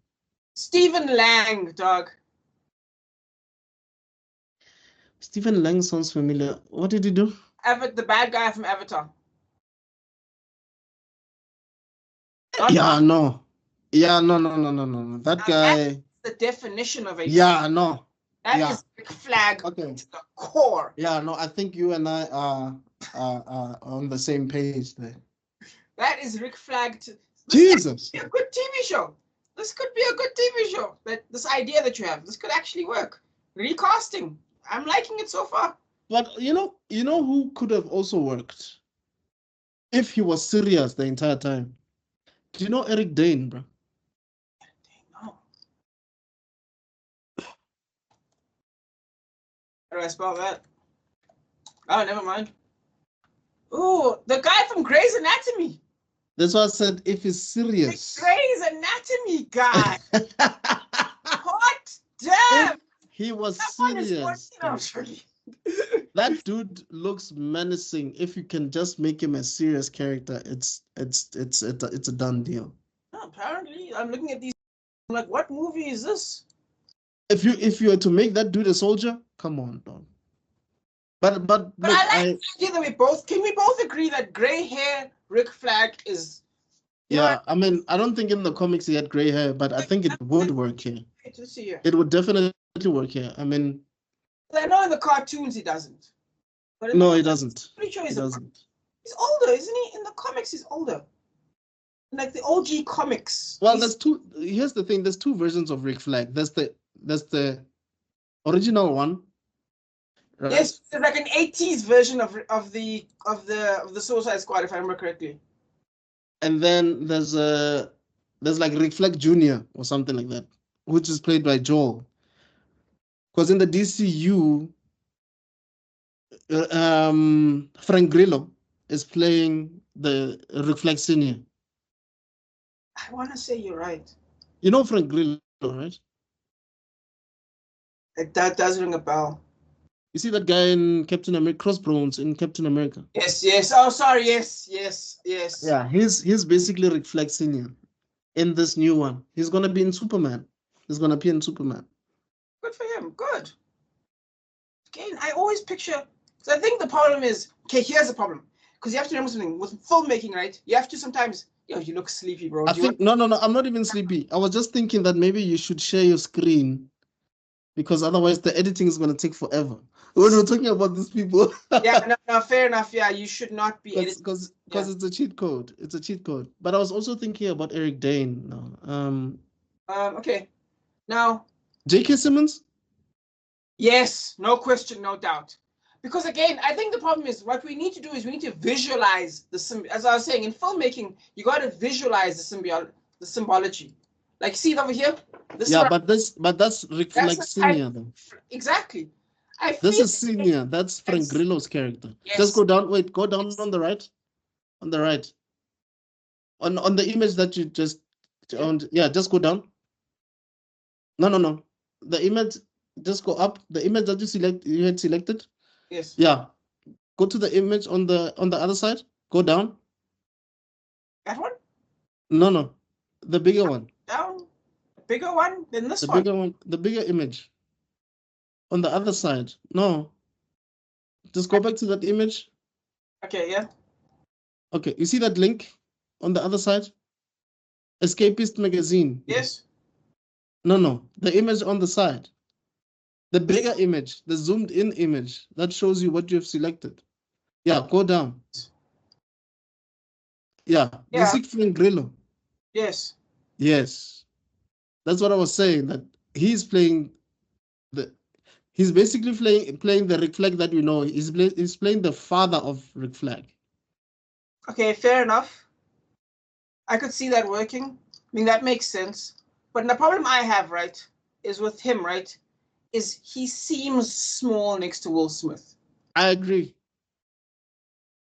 Stephen Lang, dog. Stephen Lang sounds familiar. What did he do? The bad guy from Avatar. No. That guy. That's the definition of a. Yeah, no. That is Rick Flag to the core. Yeah, no, I think you and I are on the same page there. That is Rick Flag to Jesus. This could be a good TV show. This could be a good TV show. This idea that you have, this could actually work. Recasting. I'm liking it so far. But you know who could have also worked if he was serious the entire time? Do you know Eric Dane, bro? No. How do I spell that? Oh, never mind. Oh, the guy from Grey's Anatomy. That's why I said if he's serious. The Grey's Anatomy guy. Hot damn. He was serious. That dude looks menacing. If you can just make him a serious character, it's a done deal. No, apparently, I'm looking at these. I'm like, what movie is this? If you were to make that dude a soldier, come on, dog. But look, I like the idea that can we both agree that gray hair Rick Flag is. Yeah, I mean, I don't think in the comics he had gray hair, but I think it would work here. It would definitely work here. I mean, I know in the cartoons he doesn't. But no, he doesn't. Pretty sure he doesn't. He's older, isn't he? In the comics, he's older. like the OG comics. Well, there's two. Here's the thing. There's two versions of Rick Flag. There's the original one. Right? Yes, it's like an 80s version of the Suicide Squad, if I remember correctly. And then there's like Rick Flag Jr. or something like that, which is played by Joel. Because in the DCU, Frank Grillo is playing the Rick Flag Senior. I want to say you're right. You know Frank Grillo, right? That does ring a bell. You see that guy in Captain America, Crossbones in Captain America? Yes. Oh, sorry. Yes. Yeah, he's basically Rick Flag Senior in this new one. He's gonna be in Superman. He's gonna appear in Superman. Good for him. Good. Again, I always picture. So I think the problem is, okay, here's the problem. Because you have to remember something with filmmaking, right? You have to sometimes, you look sleepy, bro. No, I'm not even sleepy. I was just thinking that maybe you should share your screen, because otherwise the editing is gonna take forever. When we're talking about these people. Yeah, no, fair enough. Yeah, you should not be editing. Because it's a cheat code. It's a cheat code. But I was also thinking about Eric Dane now. Okay. Now. J.K. Simmons? Yes, no question, no doubt. Because again, I think the problem is what we need to do is we need to visualize as I was saying, in filmmaking, you got to visualize the symbology. Like, see it over here? But that's Rick Flag Senior though. Exactly. This is Senior. That's Frank Grillo's character. Yes. Just go down. Wait, go down on the right. On the right. On the image that you just owned. Yeah, just go down. No. The image, just go up. The image that you had selected. Yes. Yeah. Go to the image on the other side. Go down. That one? No. The bigger one. Down. The bigger one than this one. The bigger one. The bigger image. On the other side. No. Just go back to that image. Okay, yeah. Okay, you see that link on the other side? Escapist magazine. Yes. No. The image on the side. The bigger image, the zoomed in image that shows you what you've selected. Yeah, go down. Yeah. You see Frank Grillo. Yes. Yes. That's what I was saying, that he's playing he's basically playing the Rick Flag that we know. He's playing the father of Rick Flag. Okay, fair enough. I could see that working. I mean, that makes sense. But the problem I have, right, is with him, right, is he seems small next to Will Smith. I agree.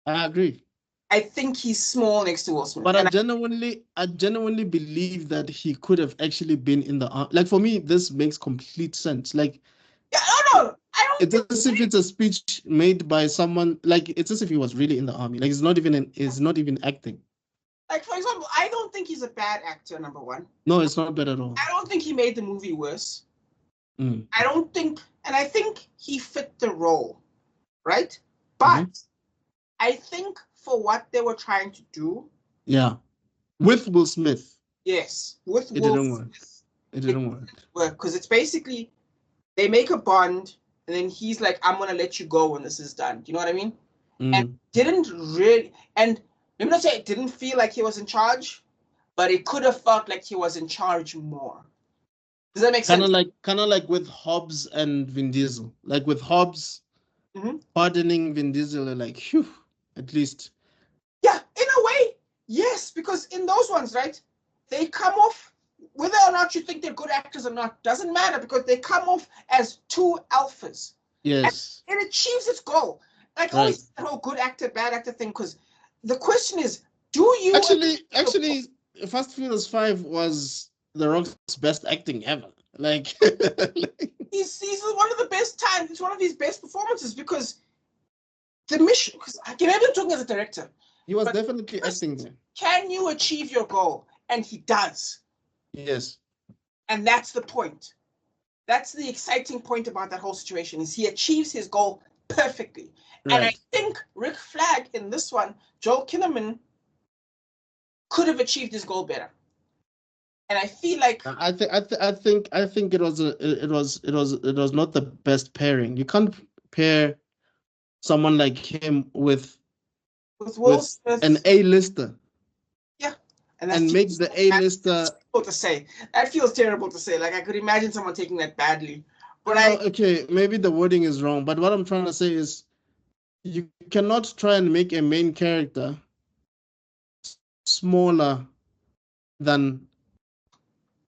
I think he's small next to Will Smith. But I genuinely believe that he could have actually been in the army. Like, for me, this makes complete sense. Like, yeah, no, I don't. It's as if it's a speech made by someone. Like, it's as if he was really in the army. Like, he's not even acting. Like, for example, I don't think he's a bad actor. Number one. No, it's not bad at all. I don't think he made the movie worse. Mm. I don't think, and I think he fit the role, right? But I think for what they were trying to do. Yeah. With Will Smith. Yes. With Will Smith. It didn't work. Because it's basically, they make a bond, and then he's like, I'm going to let you go when this is done. Do you know what I mean? And didn't really, and let me not say it didn't feel like he was in charge, but it could have felt like he was in charge more. Does that make sense? Kind of like with Hobbs and Vin Diesel. Like with Hobbs pardoning Vin Diesel, like, phew, at least. Yeah, in a way, yes, because in those ones, right, they come off, whether or not you think they're good actors or not, doesn't matter, because they come off as two alphas. Yes. And it achieves its goal. Like, always that whole good actor, bad actor thing, because the question is, do you... Actually, Fast Furious 5 was The Rock's best acting ever. Like... he's one of the best times. It's one of his best performances, because the mission... Because I can never talking as a director. He was definitely acting there. Can you achieve your goal? And he does. Yes. And that's the point. That's the exciting point about that whole situation, is he achieves his goal perfectly. Right. And I think Rick Flag in this one, Joel Kinnaman, could have achieved his goal better. And I feel like I think it was not the best pairing. You can't pair someone like him with Will Smith, an A-lister. Yeah, And that and make the A-lister. terrible to say. That feels terrible to say. Like I could imagine someone taking that badly. But No, okay, maybe the wording is wrong, but what I'm trying to say is you cannot try and make a main character smaller than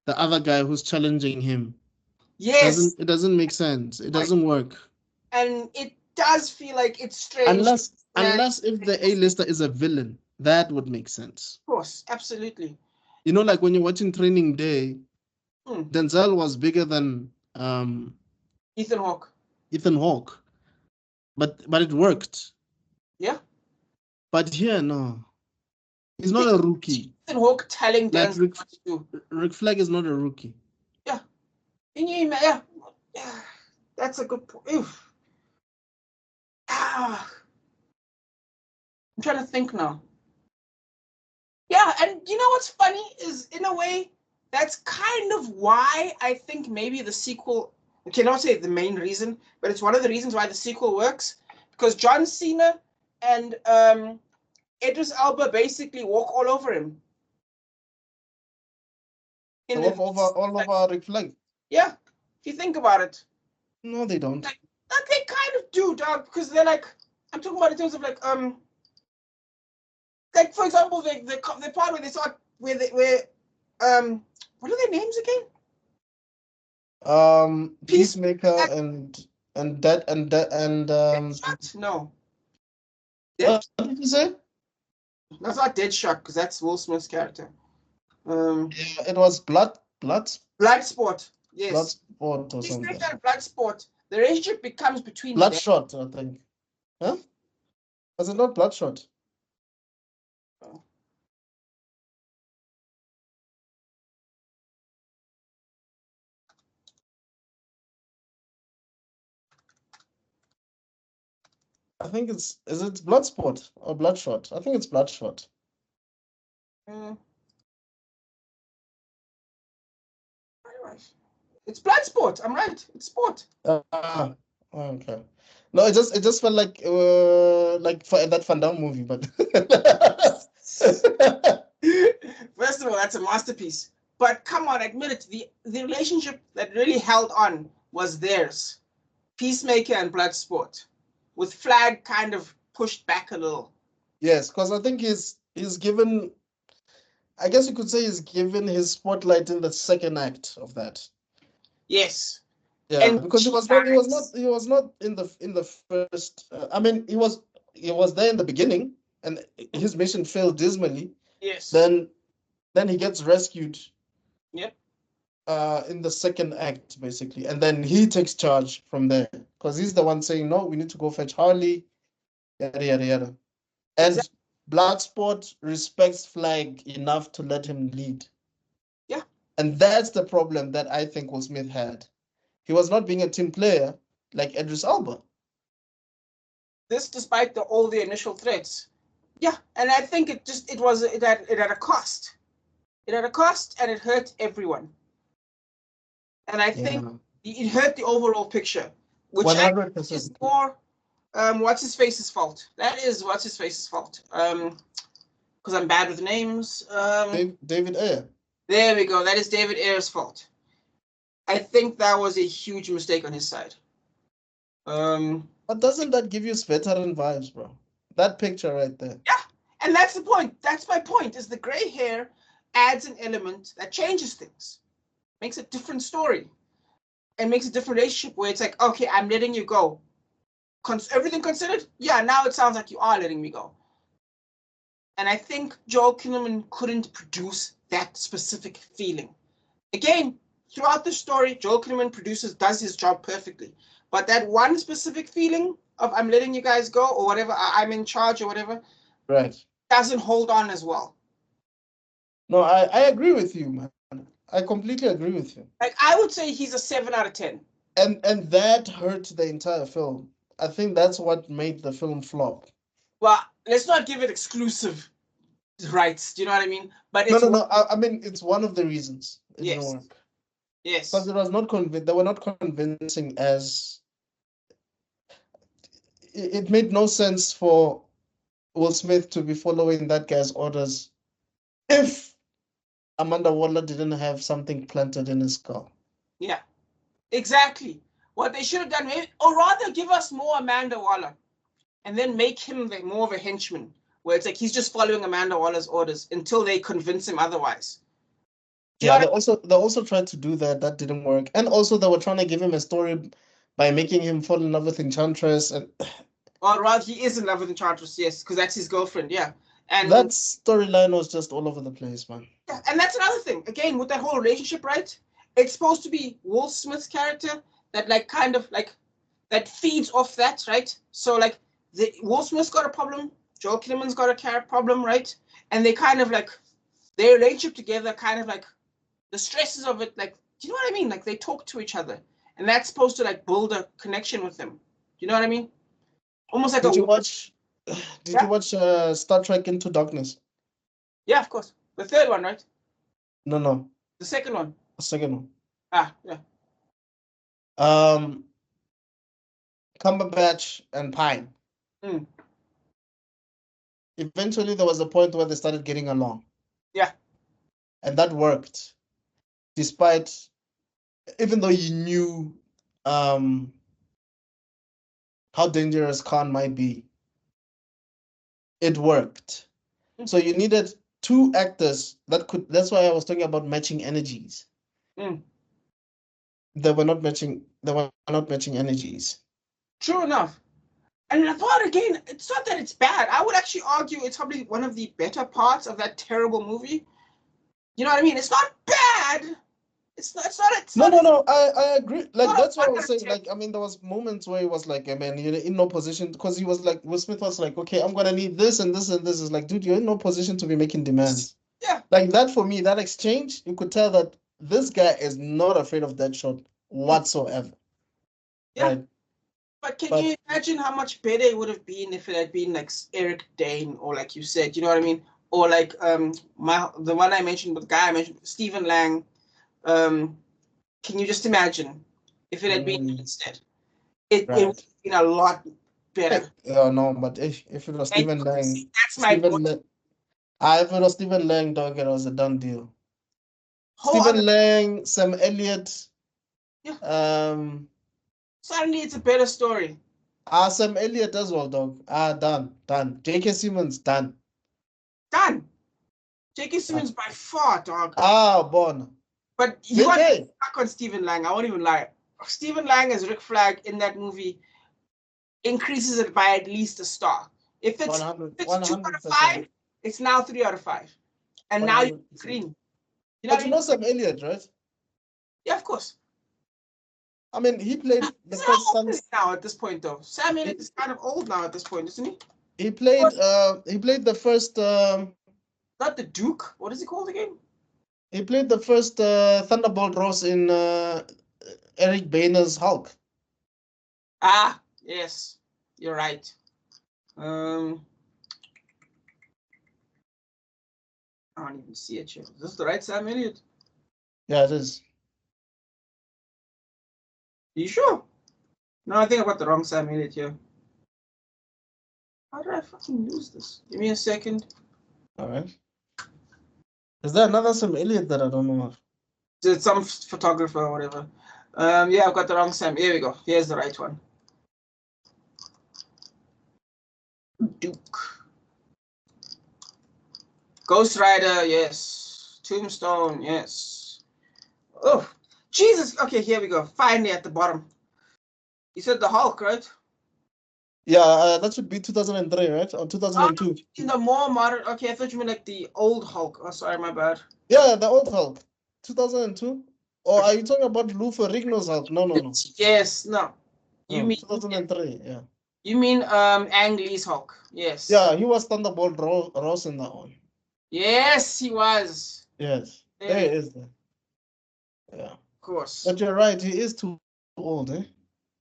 the other guy who's challenging him. yes, It doesn't make sense. It doesn't work. and it does feel like it's strange. Unless if the A-lister is a villain, that would make sense. Of course, absolutely. You know, like when you're watching Training Day, Hmm. Denzel was bigger than Ethan Hawke. Ethan Hawke, but it worked. Yeah. But here, no, he's not a rookie. Ethan Hawke telling Like Denzel what to do. Rick Flag is not a rookie. Yeah. Yeah. That's a good point. Oof. I'm trying to think now. Yeah, and you know what's funny is, in a way, that's kind of why I think maybe the sequel, I cannot say the main reason, but it's one of the reasons why the sequel works, because John Cena and Idris Elba basically walk all over him. They walk all over Rick Flag. Yeah, if you think about it. No, they don't. Like they kind of do, dog, because they're like, I'm talking about in terms of like for example, the part where they saw where what are their names again? Peacemaker and no. What did you say? That's not Deadshot, because that's Will Smith's character. Yeah, it was Bloodsport. Yes. Bloodsport or something. Peacemaker and Bloodsport. The relationship becomes between Bloodshot, I think. Huh? Was it not Bloodshot? Oh. I think is it Bloodsport or Bloodshot? I think it's Bloodshot. It's Bloodsport. I'm right. It's sport. Okay. No, it just felt like for that Van Damme movie, but First of all, that's a masterpiece. But come on, admit it. The relationship that really held on was theirs. Peacemaker and Bloodsport, with Flag kind of pushed back a little. Yes, because I think he's given, I guess you could say he's given his spotlight in the second act of that. Yes. Yeah, and because he was not in the first. I mean, he was there in the beginning, and his mission failed dismally. Yes. Then he gets rescued. Yep. In the second act, basically, and then he takes charge from there because he's the one saying, "No, we need to go fetch Harley." Yada yada yada. And exactly. Bloodsport respects Flag enough to let him lead. Yeah. And that's the problem that I think Will Smith had. He was not being a team player like Idris Elba. This, despite all the initial threats. Yeah, and I think it had a cost. It had a cost, and it hurt everyone. And I think it hurt the overall picture, which 100%. Is more what's his face's fault. That is what's his face's fault. Because I'm bad with names. David Ayer. There we go. That is David Ayer's fault. I think that was a huge mistake on his side. But doesn't that give you veteran vibes, bro? That picture right there. Yeah, and that's the point. That's my point. Is the gray hair adds an element that changes things, makes a different story, and makes a different relationship where it's like, okay, I'm letting you go. Everything considered, yeah, now it sounds like you are letting me go. And I think Joel Kinnaman couldn't produce that specific feeling. Again, throughout the story, Joel Kinnaman does his job perfectly. But that one specific feeling of I'm letting you guys go or whatever, I'm in charge or whatever, right, doesn't hold on as well. No, I agree with you, man. I completely agree with you. Like, I would say he's a 7 out of 10. And that hurt the entire film. I think that's what made the film flop. Well, let's not give it exclusive rights. Do you know what I mean? But no. I mean, it's one of the reasons it didn't work. Yes. Because it was not they were not convincing as. It made no sense for Will Smith to be following that guy's orders if Amanda Waller didn't have something planted in his skull. Yeah, exactly. What they should have done, or rather give us more Amanda Waller and then make him more of a henchman, where it's like he's just following Amanda Waller's orders until they convince him otherwise. Yeah, they also tried to do that. That didn't work. And also they were trying to give him a story by making him fall in love with Enchantress. And or rather, he is in love with Enchantress, yes, because that's his girlfriend, yeah. And that storyline was just all over the place, man. Yeah, and that's another thing. Again, with that whole relationship, right? It's supposed to be Will Smith's character that that feeds off that, right? So like Will Smith's got a problem, Joel Kinnaman's got a problem, right? And they kind of like their relationship together, kind of like the stresses of it, like, do you know what I mean? Like they talk to each other, and that's supposed to like build a connection with them. Do you know what I mean? Almost like Did you watch Star Trek Into Darkness? Yeah, of course. The third one, right? No. The second one. The second one. Ah, yeah. Cumberbatch and Pine. Eventually, there was a point where they started getting along. Yeah. And that worked, despite, even though you knew how dangerous Khan might be, it worked. So you needed two actors that's why I was talking about matching energies. They were not matching energies. True enough. And I thought, again, it's not that it's bad. I would actually argue it's probably one of the better parts of that terrible movie. You know what I mean? It's not bad. No. I agree. Like, that's what I was saying. Like, I mean, there was moments where he was like, I mean, you're in no position, because he was like, Will Smith was like, okay, I'm gonna need this and this and this. Is like, dude, you're in no position to be making demands. Yeah. Like that, for me, that exchange, you could tell that this guy is not afraid of Deadshot whatsoever. Yeah. Right? But can you imagine how much better it would have been if it had been like Eric Dane, or like you said, you know what I mean? Or like the one I mentioned, the guy I mentioned, Stephen Lang. Can you just imagine if it had been instead? It would have been a lot better. Yeah, no, but if it was Stephen Lang, that's my point. If it was Stephen Lang, dog, it was a done deal. Stephen Lang, Sam Elliott. Yeah. Suddenly it's a better story. Sam Elliott as well, dog. Done. J.K. Simmons, done. J.K. Simmons by far, dog. Born. But you got to back on Stephen Lang. I won't even lie. Stephen Lang as Rick Flag in that movie increases it by at least a star. If it's 2 out of 5, it's now 3 out of 5. And 100%. Now you're green. You know Sam Elliott, right? Yeah, of course. I mean, he played the first son. Now at this point, though, Sam Elliott is kind of old now at this point, isn't he? He played the first. Not the Duke. What is he called again? He played the first Thunderbolt Ross in Eric Boehner's Hulk. Ah, yes, you're right. I don't even see it here. Is this the right Sam Elliott? Yeah, it is. You sure? No, I think I got the wrong Sam Elliott here. How did I fucking lose this? Give me a second. All right. Is there another Sam Elliott that I don't know of? It's some photographer or whatever. Yeah, I've got the wrong Sam. Here we go. Here's the right one. Duke. Ghost Rider, yes. Tombstone, yes. Oh, Jesus. Okay, here we go. Finally at the bottom. You said the Hulk, right? Yeah, that should be 2003, right? Or 2002. In the more modern. Okay, I thought you meant like the old Hulk. Oh, sorry, my bad. Yeah, the old Hulk. 2002? Or are you talking about Lou Ferrigno's Hulk? No. Yes, no. You mean 2003, yeah. You mean Ang Lee's Hulk? Yes. Yeah, he was Thunderbolt Ross in that one. Yes, he was. Yes, there he is. Yeah. Of course. But you're right, he is too old, eh?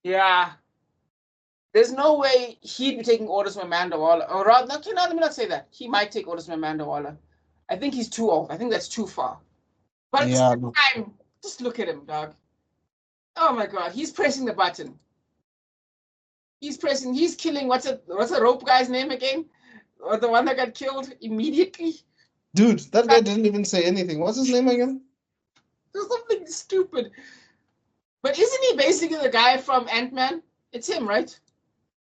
Yeah. There's no way he'd be taking orders from Amanda Waller. Or rather, let me not say that. He might take orders from Amanda Waller. I think he's too old. I think that's too far. But at the same time, just look at him, dog. Oh my God, he's pressing the button. He's killing, what's the rope guy's name again? Or the one that got killed immediately? Dude, that guy didn't even say anything. What's his name again? There's something stupid. But isn't he basically the guy from Ant-Man? It's him, right?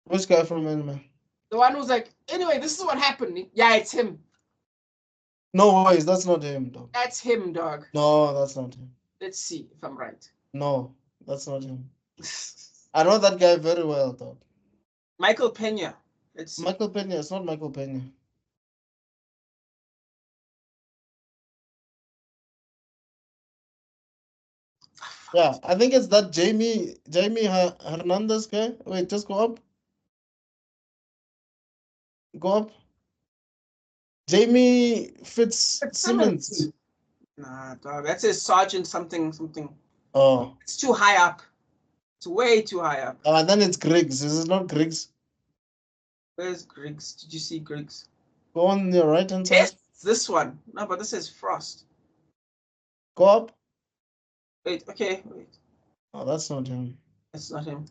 Which guy from anime? The one who's like, anyway, this is what happened. Yeah, it's him. No ways, that's not him, dog. That's him, dog. No, that's not him. Let's see if I'm right. No, that's not him. I know that guy very well, dog. Michael Pena. Let's see. Michael Pena, it's not Michael Pena. Yeah, I think it's that Jamie Hernandez guy. Wait, just go up. Go up. Jamie Fitzsimmons. Nah, dog. That says Sergeant something. Oh. It's too high up. It's way too high up. Then it's Griggs. Is it not Griggs? Where's Griggs? Did you see Griggs? Go on your right hand side. Yes, this one. No, but this is Frost. Go up. Wait, okay, wait. Oh, that's not him. That's not him.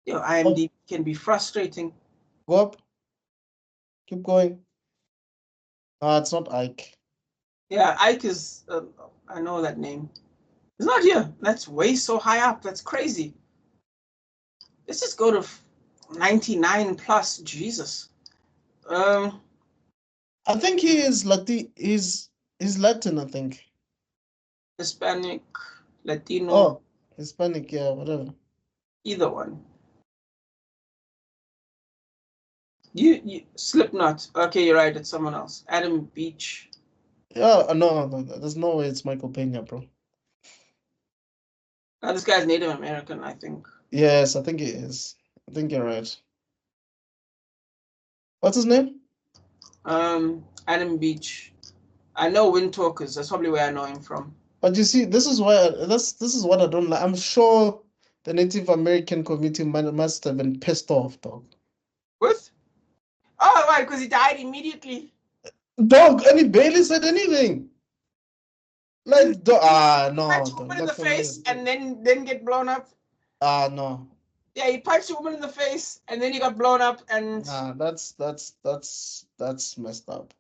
Yo, IMDb can be frustrating. Go up. Keep going. It's not Ike. Yeah, Ike is, I know that name. It's not here. That's way so high up. That's crazy. Let's just go to 99 plus. Jesus. I think he is Latin. He's Latin, I think. Hispanic, Latino. Oh, Hispanic, yeah, whatever. Either one. You Slipknot. Okay, you're right. It's someone else. Adam Beach. Yeah, no, there's no way it's Michael Pena, bro. This guy's Native American, I think. Yes, I think he is. I think you're right. What's his name? Adam Beach. I know Windtalkers. That's probably where I know him from. But you see, this is why this is what I don't like. I'm sure the Native American community must have been pissed off, dog. With? Oh, why? Because he died immediately. Dog, and he barely said anything. Like, no. Punch a woman in the face and then get blown up. No. Yeah, he punched a woman in the face and then he got blown up and. Nah, that's messed up.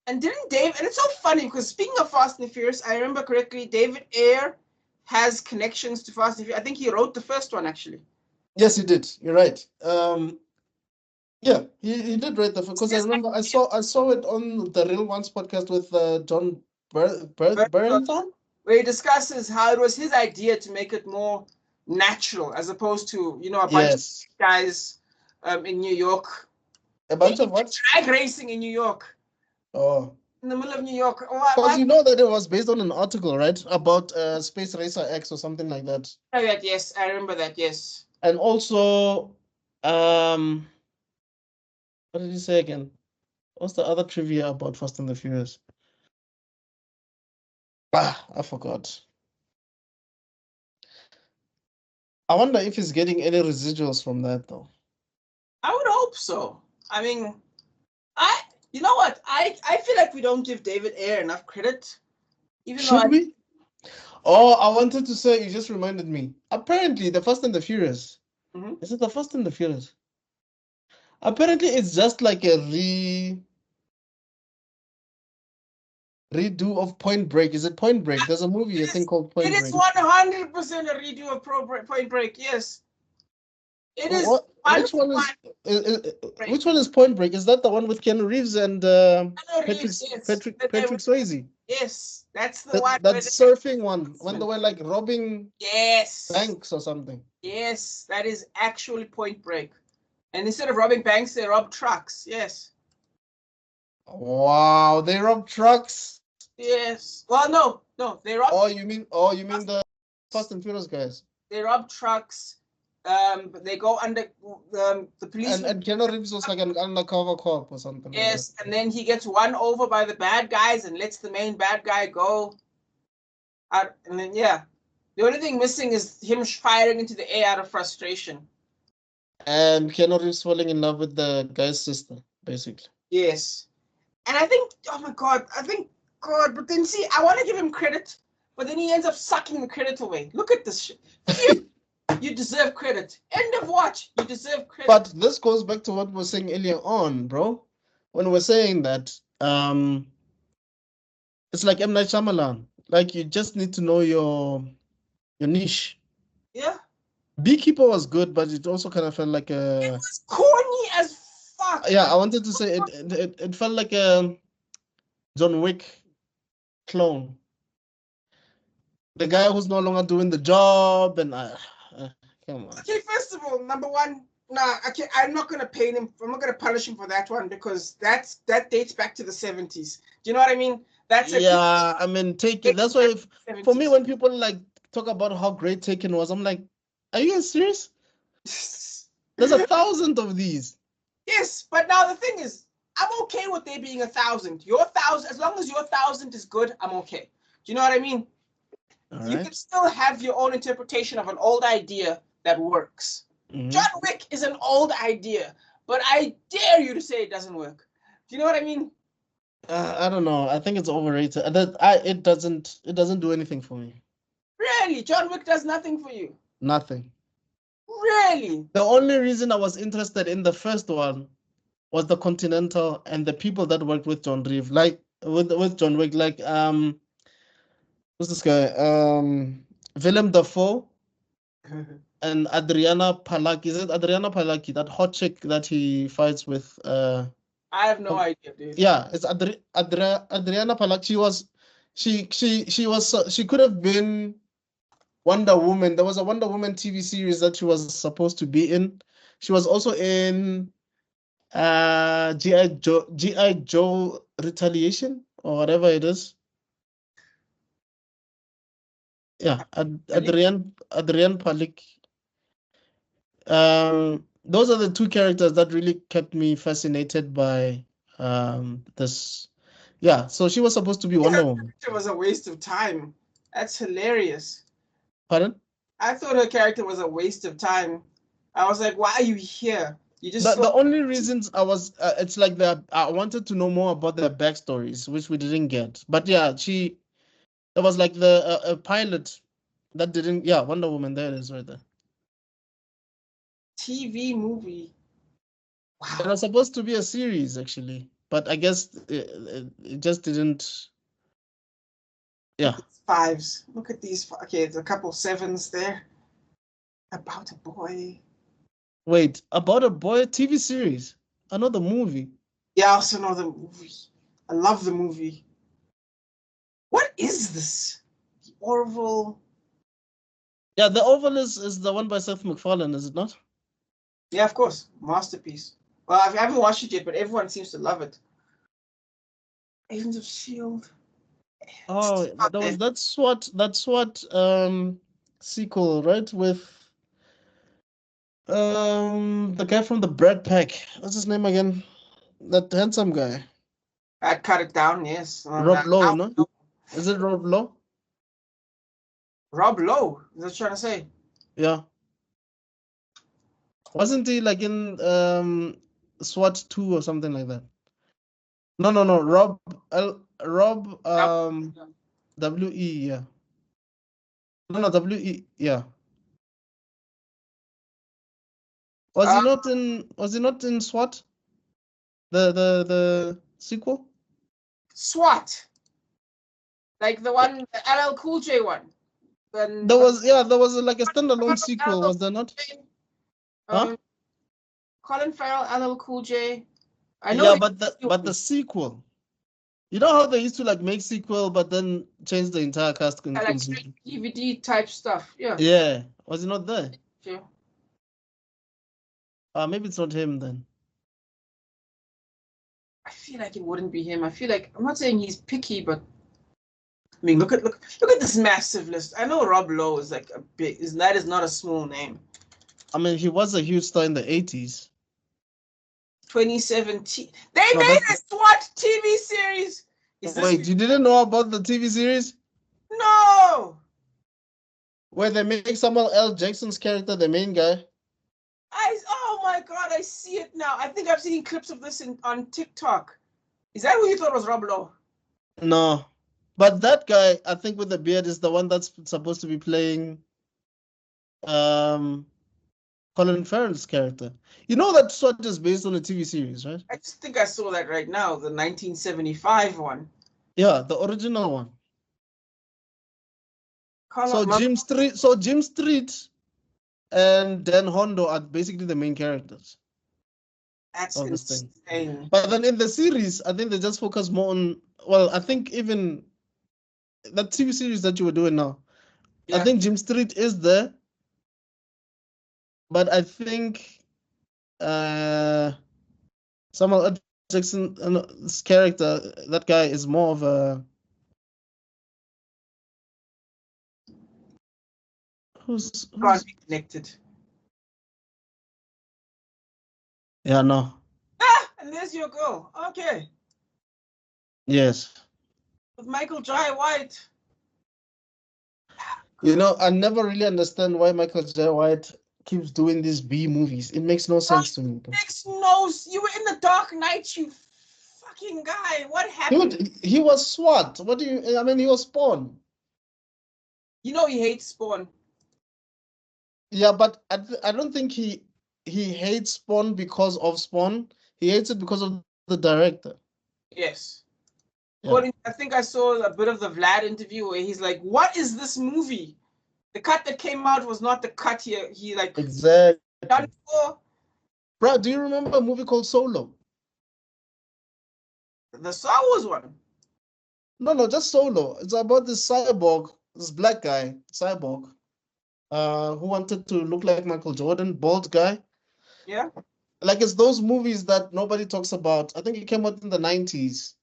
And didn't Dave? And it's so funny because speaking of Fast and the Furious, I remember correctly, David Ayer has connections to Fast and the Furious. I think he wrote the first one actually. Yes, he did. You're right. Yeah, he did write the first because I remember I saw it on the Real Ones podcast with John Bernthal, where he discusses how it was his idea to make it more natural as opposed to a bunch of guys in New York. A bunch of what? Drag racing in New York. Oh. In the middle of New York. Because you know that it was based on an article, right? About Space Racer X or something like that. Oh, yes, I remember that, yes. And also, what did you say again? What's the other trivia about Fast and the Furious? I forgot. I wonder if he's getting any residuals from that, though. I would hope so. I mean, you know what? I feel like we don't give David Ayer enough credit. Should we? Oh, I wanted to say, you just reminded me. Apparently, the Fast and the Furious. Mm-hmm. Is it the Fast and the Furious? Apparently, it's just like a redo of Point Break. Is it Point Break? There's a movie, I think, called Point Break. It is 100% a redo of Point Break, yes. It is. Which one is Point Break? Is that the one with Keanu Reeves and Patrick Swayze? Yes, that's the one. That surfing one, when they were like robbing banks or something. Yes, that is actually Point Break. And instead of robbing banks, they rob trucks. Yes. Wow, they rob trucks. Yes. Well, no, they rob. Oh, you mean the Fast and Furious guys? They rob trucks. They go under the police. And Keanu Reeves was like an undercover cop or something. Yes, and then he gets won over by the bad guys and lets the main bad guy go. And then the only thing missing is him firing into the air out of frustration. And Keanu Reeves falling in love with the guy's sister, basically. Yes. And I think, oh my God, but then see, I want to give him credit, but then he ends up sucking the credit away. Look at this shit. You deserve credit. End of watch. You deserve credit. But this goes back to what we were saying earlier on, bro. when we're saying that, it's like M. Night Shyamalan. Like you just need to know your niche. Yeah. Beekeeper was good, but it also kind of felt like a. It's corny as fuck. Yeah, I wanted to say it felt like a John Wick clone. The guy who's no longer doing the job, and come on. Okay, first of all, number one, okay, I'm not gonna pay him. I'm not gonna punish him for that one because that dates back to the 70s. Do you know what I mean? That's yeah. I mean, Taken. That's why for me, when people like talk about how great Taken was, I'm like, are you guys serious? There's 1,000 of these. Yes, but now the thing is, I'm okay with there being 1,000. Your 1,000, as long as your 1,000 is good, I'm okay. Do you know what I mean? All you right. can still have your own interpretation of an old idea that works. Mhm. John Wick is an old idea, but I dare you to say it doesn't work. Do you know what I mean? I don't know. I think it's overrated. It doesn't do anything for me. Really? John Wick does nothing for you? Nothing. Really? The only reason I was interested in the first one was the Continental and the people that worked with John Reeve, like with John Wick, like who's this guy? Willem Dafoe and Adriana Palaki. Is it Adriana Palaki, that hot chick that he fights with? I have no idea, dude. Yeah, it's Adriana Palaki. She could have been Wonder Woman. There was a Wonder Woman TV series that she was supposed to be in. She was also in GI Joe Retaliation or whatever it is. Yeah, Adrienne Palik. Those are the two characters that really kept me fascinated by this. Yeah, so she was supposed to be Wonder Woman. It was a waste of time. That's hilarious. Pardon? I thought her character was a waste of time. I was like, why are you here? You just The only reasons I was it's like that I wanted to know more about their backstories, which we didn't get. But yeah, there was like the a pilot that didn't. Yeah, Wonder Woman. There it is, right there. TV movie. Wow. It was supposed to be a series actually, but I guess it just didn't. Yeah. Fives. Look at these. Okay, there's a couple sevens there. About a boy. Wait, About a Boy TV series? Another movie? Yeah, I also know the movie. I love the movie. What is this? The Orville. Yeah, The Oval is the one by Seth MacFarlane, is it not? Yeah, of course. Masterpiece. Well, I haven't watched it yet, but everyone seems to love it. Agents of S.H.I.E.L.D. Oh, there was that SWAT sequel, right? With the guy from the Brad Pack. What's his name again? That handsome guy. I'd cut it down, yes. Rob Lowe, no? Is it Rob Lowe? Rob Lowe, is that what you're trying to say? Yeah. Wasn't he like in SWAT 2 or something like that? No. Rob W-E, yeah. No, W-E, yeah. Was he not in SWAT? The sequel? SWAT. Like the one, the LL Cool J one. There was like a standalone sequel, was there not? Colin Farrell, LL Cool J. I know. Yeah, but the sequel. You know how they used to like make sequel, but then change the entire cast completely. Like DVD type stuff. Yeah. Yeah. Was he not there? Yeah. Maybe it's not him then. I feel like it wouldn't be him. I feel like I'm not saying he's picky, but I mean, look at this massive list. I know Rob Lowe is like that is not a small name. I mean, he was a huge star in the 80s. 2017. They made a SWAT TV series. Wait, you didn't know about the TV series? No. Where they make Samuel L. Jackson's character the main guy. Oh my God, I see it now. I think I've seen clips of this on TikTok. Is that who you thought was Rob Lowe? No. But that guy, I think with the beard, is the one that's supposed to be playing Colin Farrell's character. You know that SWAT is based on a TV series, right? I just think I saw that right now, the 1975 one. Yeah, the original one. So Jim Street and Dan Hondo are basically the main characters. That's of this thing. insane. But then in the series, I think they just focus more on. Well, I think even that TV series that you were doing now, I think Jim Street is there, but I think Samuel L. Jackson's character, that guy, is more of a. Who's Can't be connected. Yeah, no. And there's your girl. Okay. Yes. With Michael Jai White. You know, I never really understand why Michael Jai White keeps doing these B movies. It makes no sense to me. You were in the Dark Knight, you fucking guy. What happened? Dude, he was SWAT. What do you? I mean, he was Spawn. You know he hates Spawn. Yeah, but I don't think he hates Spawn because of Spawn. He hates it because of the director. Yes. Yeah. Well, I think I saw a bit of the Vlad interview where he's like, "What is this movie? The cut that came out was not the cut he like exactly done for." Bro, do you remember a movie called Solo? The Star Wars one. No, just Solo. It's about this cyborg, this black guy, cyborg, who wanted to look like Michael Jordan, bald guy. Yeah. Like, it's those movies that nobody talks about. I think it came out in the 90s.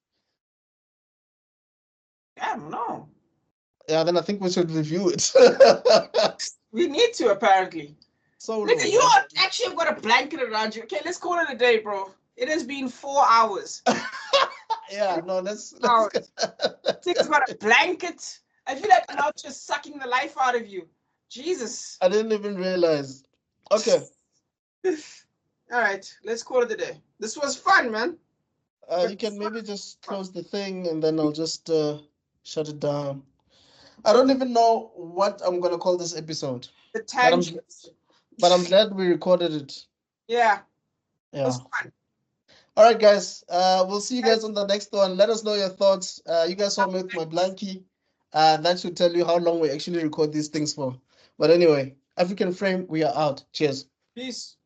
Damn, no. Yeah, then I think we should review it. We need to, apparently. So Nigga, you are actually got a blanket around you. Okay, let's call it a day, bro. It has been 4 hours. Yeah, no, let's Nigga's got a blanket. I feel like I'm out just sucking the life out of you. Jesus. I didn't even realize. Okay. All right, let's call it a day. This was fun, man. You can maybe just close the thing and then I'll just shut it down. I don't even know what I'm going to call this episode. The tangents. But I'm glad we recorded it. Yeah. Yeah. It was fun. All right, guys. We'll see you guys on the next one. Let us know your thoughts. You guys saw me with my blankie. That should tell you how long we actually record these things for. But anyway, African Frame, we are out. Cheers. Peace.